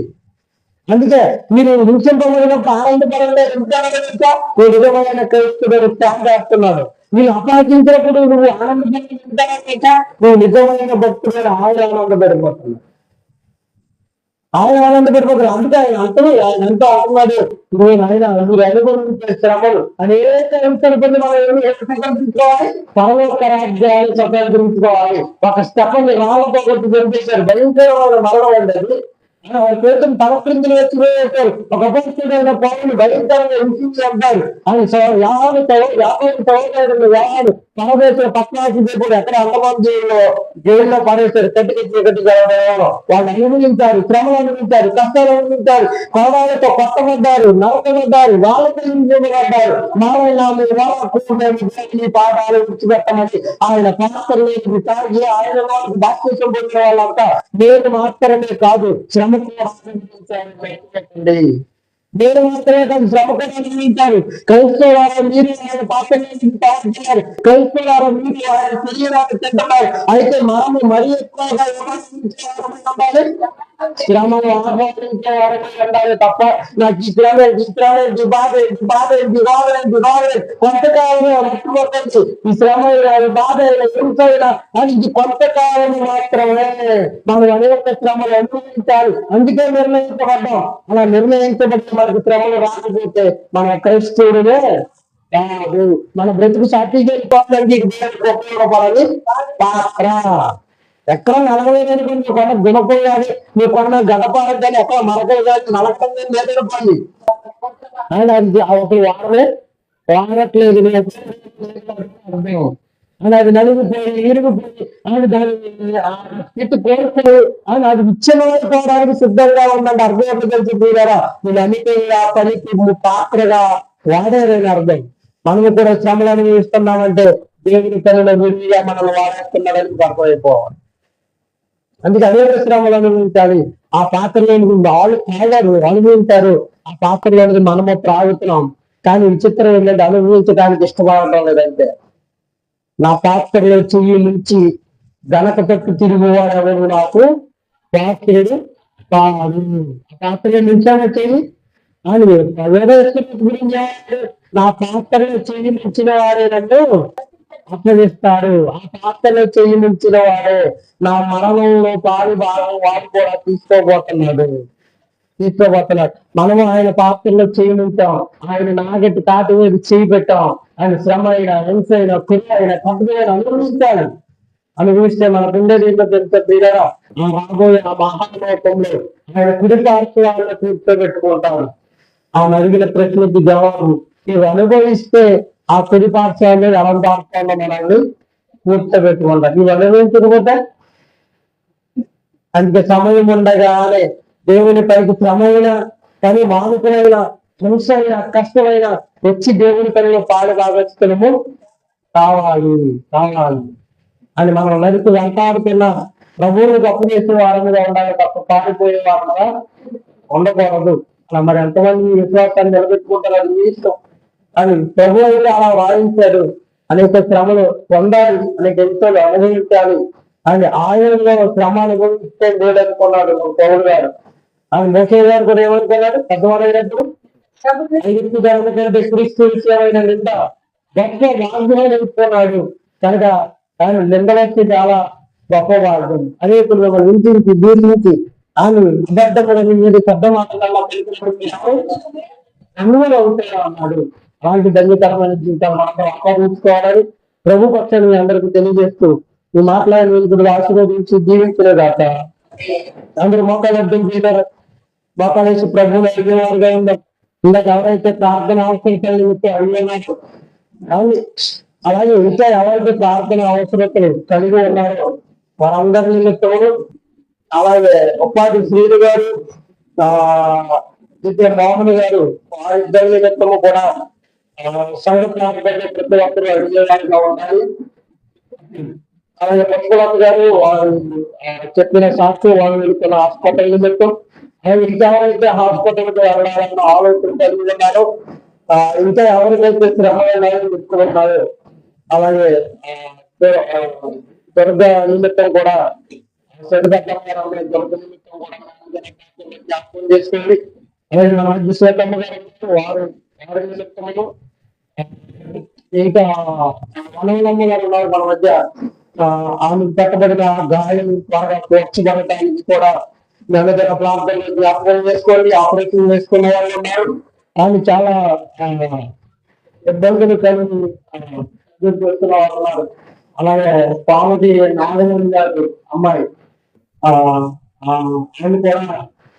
అందుకే మీరు హింసింపబడినప్పుడు ఆనందపడంలో ఇంకా నువ్వు నిజమైన క్రైస్తవుడు త్యాగం చేస్తున్నాడు. మీరు అపార్థించినప్పుడు నువ్వు ఆనందపడిన నువ్వు నిజమైన భక్తుడు ఆయన ఆనందపడిపోతున్నావు. ఆయన ఆనందపడిపోతారు. అందుకే ఆయన అంటూ ఆయన ఎంతో అంటున్నాడు, నేను ఆయన మీరు అనుభవించే శ్రమలు అనేక హింసలు మనం స్వతంత్రించుకోవాలి, పరలోక రాజ్యాన్ని స్వతంత్రించుకోవాలి. ఒక స్థపని రాళ్ళతో కొట్టి చంపేశారు, భయంకరమైన మరణం ఉండదు. పేరుతో తలక్రిందులు వేసిపోయేశారు. ఒక అపరిచితమైన పౌరులు భయంకరంగా హింసించి అంటారు. ఆయన యాభై యాభై పరదేశ పట్నాకి కూడా ఎక్కడ అండమాన్ జైల్లో పడేశారు. కట్టి వాళ్ళు అనుభవించారు, శ్రమలు అనుభవించారు, కష్టాలు అనుభవించారు, కొడాలతో కొట్టబడ్డారు, నరకబడ్డారు, వాళ్ళతో హింసించబడ్డారు. ఈ పాఠాలు విడిచిపెట్టమని ఆయన పాత్రలు తాగి ఆయన వాళ్ళకి బాప్తిసం పొందిన వాళ్ళంతా నేను మాత్రమే కాదు శ్రమ కూడా పెట్టండి. నేను మాత్రమే కాదు శ్రమ కూడా అనుభవించారు. క్రైస్తవారు మీరు ఆయన పాత్రలు తాగుతున్నారు, క్రైస్తవారు మీరు ఆయన శరీరాన్ని తింటున్నారు. అయితే మనము మరీ ఎక్కువగా ఉండాలి, శ్రమను ఆహ్వానించే వారని ఉండాలి తప్ప నాకు ఈ శ్రమ కొంతకాలం మర్చిపోతుంది. ఈ శ్రమ బాధ హింసైనా అని ఇది కొంతకాలం మాత్రమే. మనం అనేక శ్రమలు అనుభవించాలి, అందుకే నిర్ణయించబడ్డాం. అలా నిర్ణయించబడిన మనకు శ్రమలు రాకపోతే మన క్రైస్తవుడే కాదు. మన బ్రతుకు సాటిపోవడానికి ఉపయోగపడాలి పాత్ర. ఎక్కడ నలగలేదని నీ కొన్న గుణపం కానీ నీ కొన్న గడపాలి కానీ ఎక్కడ మరకలు కానీ నలకండి లేదనుకోండి. ఆయన అసలు వాడట్లేదు అని అది నలుగుపోయి ఇరుగుపోయి అని దాని ఇటు కోరుకుని అని అది విచ్ఛిన్నమైపోవడానికి సిద్ధంగా ఉందంటే అర్థం ఎప్పుడు తెలిసింది కదా. నేను అన్నిటి ఆ పనికి పాత్రగా వాడారని అర్థం. మనము కూడా శ్రమలు అనుభవిస్తున్నామంటే దేవుని పనుల విడిగా మనల్ని వాడేస్తున్నాడని అర్థమైపోవాలి. అందుకే అనేక శ్రమలు అనుభవించాలి. ఆ పాత్రలోని వాళ్ళు తాగారు, అనుభవించారు. ఆ పాత్రలోని మనము త్రాగుతున్నాం. కానీ విచిత్రం ఏంటంటే అనుభవించడానికి ఇష్టపడటం లేదంటే. నా పాత్రలో చెయ్యి నుంచి గనక పెట్టి తిరుగువాడు ఎవరు నాకు పాత్రుడు కాదు. పాత్రలో నుంచాను చెయ్యి అని వేరే గురించి నా పాత్రలో చెయ్యి నుంచిన వాడేనంటూ అప్పగిస్తాడు. ఆ పాత్రలో చెయ్యి ముంచిన వాడే నా మరణంలో పాలు భాగం వాడు కూడా తీసుకోబోతున్నాడు. మనము ఆయన పాత్రలో చేయి ఉంటాం. ఆయన నాగట్టి తాటి మీద చేయి పెట్టాం. ఆయన శ్రమ అయినా, హింస అయినా, పిల్ల అయినా, కంపెనీ అనుభవిస్తాడు. అనుభవిస్తే మన గుండె దీంట్లో తెలుసా తీరరా ఆ రాబోయే ఆ మహాలోకంలో ఆయన కుడి పార్శ్వాలను కూర్చోబెట్టుకుంటాడు. ఆ అడిగిన ప్రశ్నకి జవాబు ఇవి అనుభవిస్తే ఆ కుడి పార్శ్వాన్ని ఎడం పార్శ్వాల్లో మనల్ని కూర్చోబెట్టుకుంటారు. ఇవి అనుభవించకపోతే అందుకే సమయం ఉండగానే దేవుని పైకి శ్రమైన పని మానుకునైన హింసైన కష్టమైన వచ్చి దేవుని పనిలో పాలు కావచ్చుకునము కావాలి అని మనం నడుపు వెంటాడుతున్న ప్రభువులకు అప్పు చేసే వారి మీద ఉండాలి తప్ప పారిపోయే వారిగా ఉండకూడదు. అలా మరి ఎంతమంది విశ్వాసాన్ని నిలబెట్టుకుంటారు అది మీ ఇష్టం. అని ప్రభు అయితే అలా వాయించాడు. అనేక శ్రమలు పొందాలి, అనేక ఎంతలు అనుభవించాలి అని ఆయనలో శ్రమ అనుభవిస్తే లేదనుకున్నాడు పౌరుడు గారు. ఆయన మోసే గారు కూడా ఏమనుకున్నాడు? పెద్దవాడైనప్పుడు ఐగుప్తు కంటే క్రీస్తు విషయమైన నింద గొప్ప వాగ్దానం ఇస్తున్నాడు కనుక ఆయన నింద వచ్చి చాలా గొప్ప మార్గం. అనేకులు మిమ్మల్ని ఇంటించి దీనికి ఆమె అబద్ధములని మీరు పెద్ద మాటలలో అనుభవం అవుతాయా అన్నాడు. అలాంటి ధన్యకరమైన జీవితాలు మాత్రం ఆపాదించుకోవాలని ప్రభు పక్షాన్ని అందరికీ తెలియజేస్తూ ఈ మాట్లాడిన వెలుగులు ఆశీర్వదించి దీవించలేదాక అందరూ మోకాలు అర్థం చేశారు. మోకాలేసి ప్రభువులు అడిగేవారుగా ఉందాం. ఇందాక ఎవరైతే ప్రార్థన అవసరం అడిగినారు అలాగే ఇంకా ఎవరైతే ప్రార్థన అవసరతలు కలిగి ఉన్నారో వారందరి నిమిత్తము అలాగే ఉపాధి శ్రీలు గారు విద్య మోహన్ గారు వారిద్దరి నిమిత్తము కూడా సంఘ ప్రార్థన ప్రతి ఒక్కరు అడిగేవారుగా ఉండాలి. అలాగే పశుపతి గారు వారు చెప్పిన సాక్షి వాళ్ళు వెళ్తున్న హాస్పిటల్ నిమిత్తం ఇంకా ఎవరైతే హాస్పిటల్కి వెళ్ళాలన్న ఆలోచన కలిగి ఉన్నారో ఇంకా ఎవరికైతే శ్రమ చెప్తున్నారు అలాగే దుర్గ నిమిత్తం కూడా దుర్గ నిమిత్తం కూడా జ్ఞాపకం చేసుకోండి. అలాగే మన శ్వేతమ్మ గారు వారి నిమిత్తము ఇంకా మనవలమ్మ గారు ఉన్నారు మన మధ్య ఆమెకు పెట్టబడిన గాయం త్వరగా పోర్చబడటానికి కూడా నెలదిన ప్రాంతంలో జ్ఞాపకం చేసుకోండి. ఆపరేషన్ చేసుకున్న వాళ్ళు ఉన్నారు. ఆమె చాలా ఇబ్బందులు కలిగి చేస్తున్న వాళ్ళు ఉన్నారు. అలాగే పాముది నాగమణి గారు అమ్మాయి ఆమె కూడా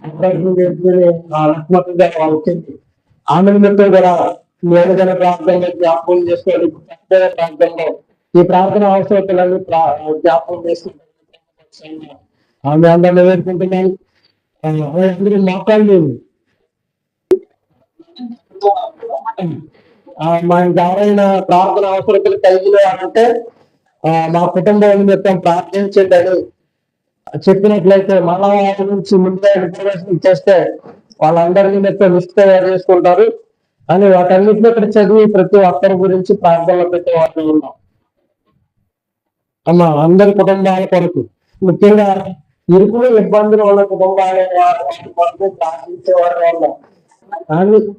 ఆపరేషన్ చేసుకుని లక్ష్మణ్ గారు వచ్చింది. ఆమె నిమిత్తం కూడా నెలదిన ప్రాంతంలో జ్ఞాపకం చేసుకోండి. ప్రాంతంలో ఈ ప్రార్థన అవసరతలన్నీ జ్ఞాపకం చేసుకుంటారు. ఆమె అందరినీ వేడుకుంటున్నాను. అందరూ మోకాళ్ళు మనకి ఎవరైనా ప్రార్థన అవసరతలు కలిగిన అంటే మా కుటుంబం నిమిత్తం ప్రార్థించండి అని చెప్పినట్లయితే మళ్ళా వారి నుంచి ముందే ఇన్ఫర్మేషన్ ఇచ్చేస్తే వాళ్ళందరి నిమిత్తం లిస్ట్ తయారు చేసుకుంటారు అని వాటన్నిటిని ఇక్కడ చదివి ప్రతి ఒక్కరి గురించి ప్రార్థనలో పెట్టే వాళ్ళు ఉన్నాం. అమ్మ అందరి కుటుంబాల కొరకు ముఖ్యంగా ఇరుకులు ఇబ్బందులు ఉన్న కుటుంబాల కొరకు ప్రార్థించేవారు వల్ల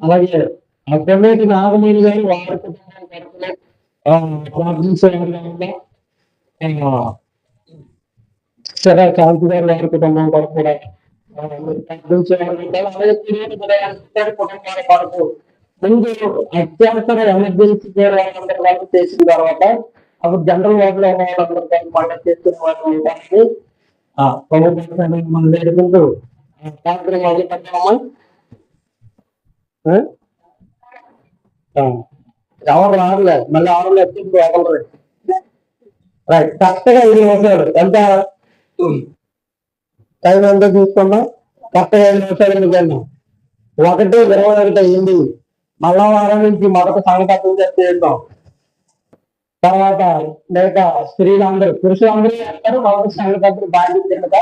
అలాగే అక్కడేటి నాగమణి గారు వారి కుటుంబాల కొరకు ప్రార్థించేవారుగా ఉందా సరే కాంతి గారు వారి కుటుంబం కొరకు కూడా ప్రార్థించేవారు ఉంటారు. అలాగే కుటుంబాల కొరకు ముందు అత్యవసర ఎమర్జెన్సీ కేర్ వాళ్ళందరూ వాళ్ళు చేసిన తర్వాత అప్పుడు జనరల్ వార్డ్ లో ఉన్న వాళ్ళందరూ పండుగ చేసుకునే వాళ్ళు ఉంటారని ప్రభుత్వాన్ని మనం వేడుకుంటూ ప్రార్థన మొదలు పెట్టామా. ఎవరు రావట్లేదు మళ్ళీ ఎవరు ఎవరు రైట్ కరెక్ట్గా 5 నిమిషాలు ఎంత టైం ఎంత తీసుకున్నాం కరెక్ట్గా 5 నిమిషాలు ఎందుకన్నా 1:21 అయింది. మళ్ళా వారం నుంచి మొదటి సంఘటన చేద్దాం. తర్వాత లేక స్త్రీలందరూ పురుషులందరూ చేస్తారు. మొదటి సంఘటన బాధ్యత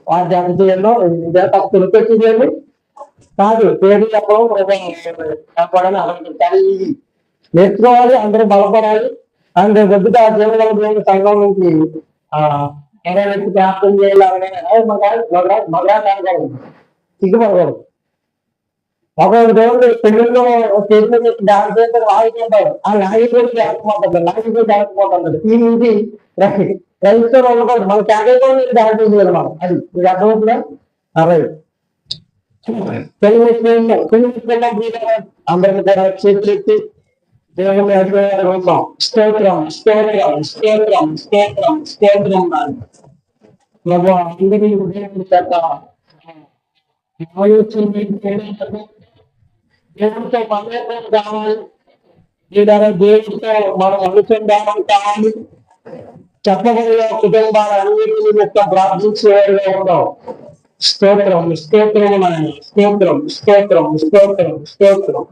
వారి జత చేయంలో తులపెట్టి చేయండి కాదు పేరు చెప్పడం అలాంటి నేర్చుకోవాలి. అందరూ బలపడాలి. అందరూ కొద్దిగా దేవుడు సంఘం నుంచి ఎవరైనా ప్రార్థన చేయాలి. మగరా సిగ్గుపడకూడదు. ఒకరి దేవుడు పెళ్లిలో చేతిలో డాన్స్ చేస్తే లాగిపోతాడు, ఆ లాగిపోయి డాన్స్పోతాడు, లాగిపోయి డాన్స్పోతాడు. ఈ నుంచి రైతుతో ఉండకూడదు, మన క్యాకెట్ డాన్స్ చేయాలి మనం. అది ఇది అర్థమవుతుందా? రైట్. అందరికీ కూడా చేతులెత్తి దేవుని అభిప్రాయం స్తోత్రం స్తోత్రం స్తోత్రం స్తోత్రం స్తోత్రం ప్రభు అందరి దేవుని చేత దేవుడితో మమేకం కావాలి, దేవుడితో మనం అనుసంధానం కావాలి. చెప్పబడిన కుటుంబాలన్నింటినీ యొక్క ప్రార్థించేవారుగా ఉన్నాం. స్తోత్రం స్తోత్రం స్తోత్రం స్తోత్రం స్తోత్రం స్తోత్రం.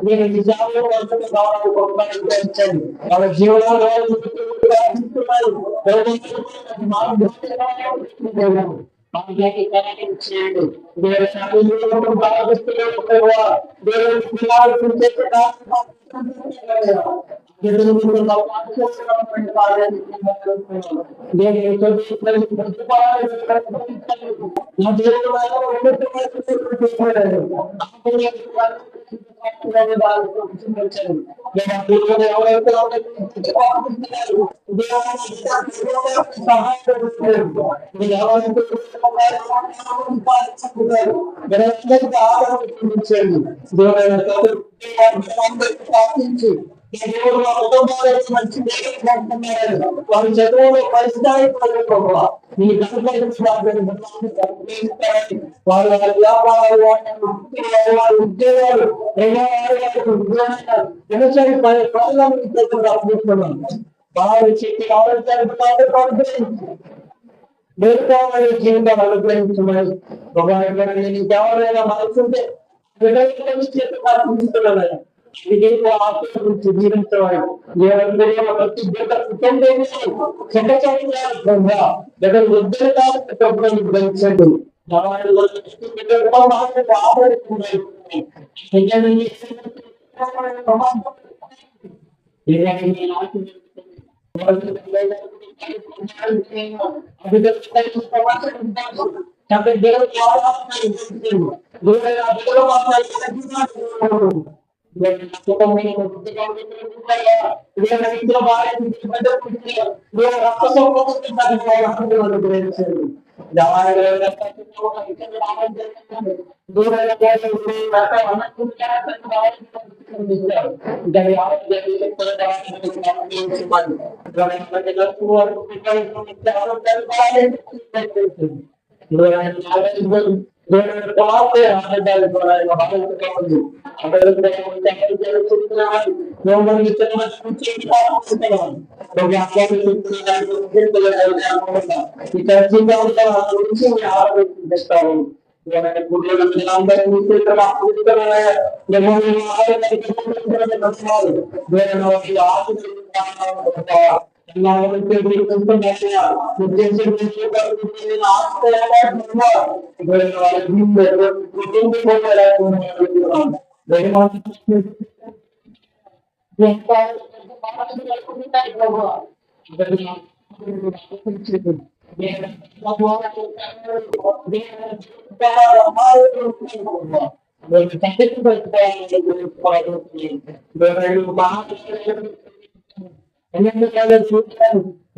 నేను నిజాలు వాళ్ళ జీవనంలో మనకి కనిపించాడు వేరే వాళ్ళు చదువులో పరిస్థితి నీ వాళ్ళ వ్యాపారాలు వాళ్ళ ఉద్యోగాలు దినసరి బాగా చెప్పి మేలుకోవాలి జీవితాలు అనుగ్రహించమని ఎవరైనా మనసుంటే జీవించవాలి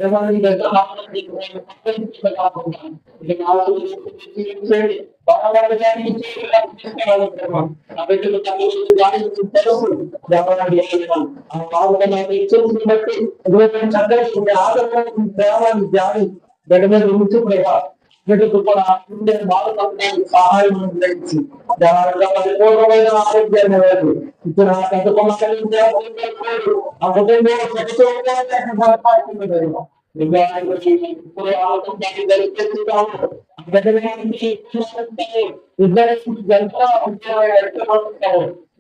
సహాయం ఆరోగ్యాన్ని ఇప్పుడు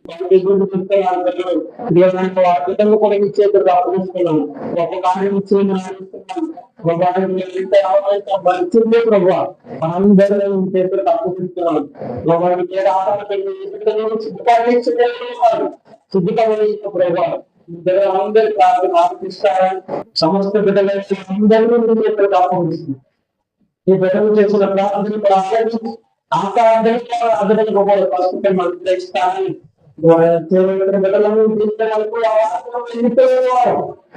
వాళ్ళకి గురించి చెప్తే వాళ్ళ పిల్లలు వాళ్ళ పిల్లలు కూడా ఇచ్చేద్దరు అప్పగిస్తున్నాను ఒక కార్యం ఇచ్చేస్తున్నాను ఒక కార్యం వచ్చిందే ప్రభావ అందరూ చేతులు అప్పగిస్తున్నాను వారికి ఏ ఆధార శుద్ధికరణ ప్రభావ అందరి ప్రార్థన ఆపిస్తారని సమస్త బిడ్డలైన అందరూ చేతులకు అప్పగిస్తుంది ఈ బిడ్డలు చేసిన ప్రార్థన ప్రార్థన ఆకారాన్ని ప్రస్తుతం మంత్రిస్తారని బిడ్డలను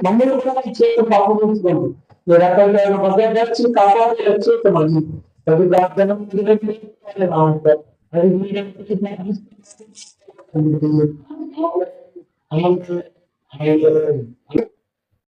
మమ్మల్ని కూడా చేతులకు అప్పగించుకోండి ఈ రకంగా భద్రపరిచి కాపాడి రక్షించమని ప్రతి ప్రార్థన అది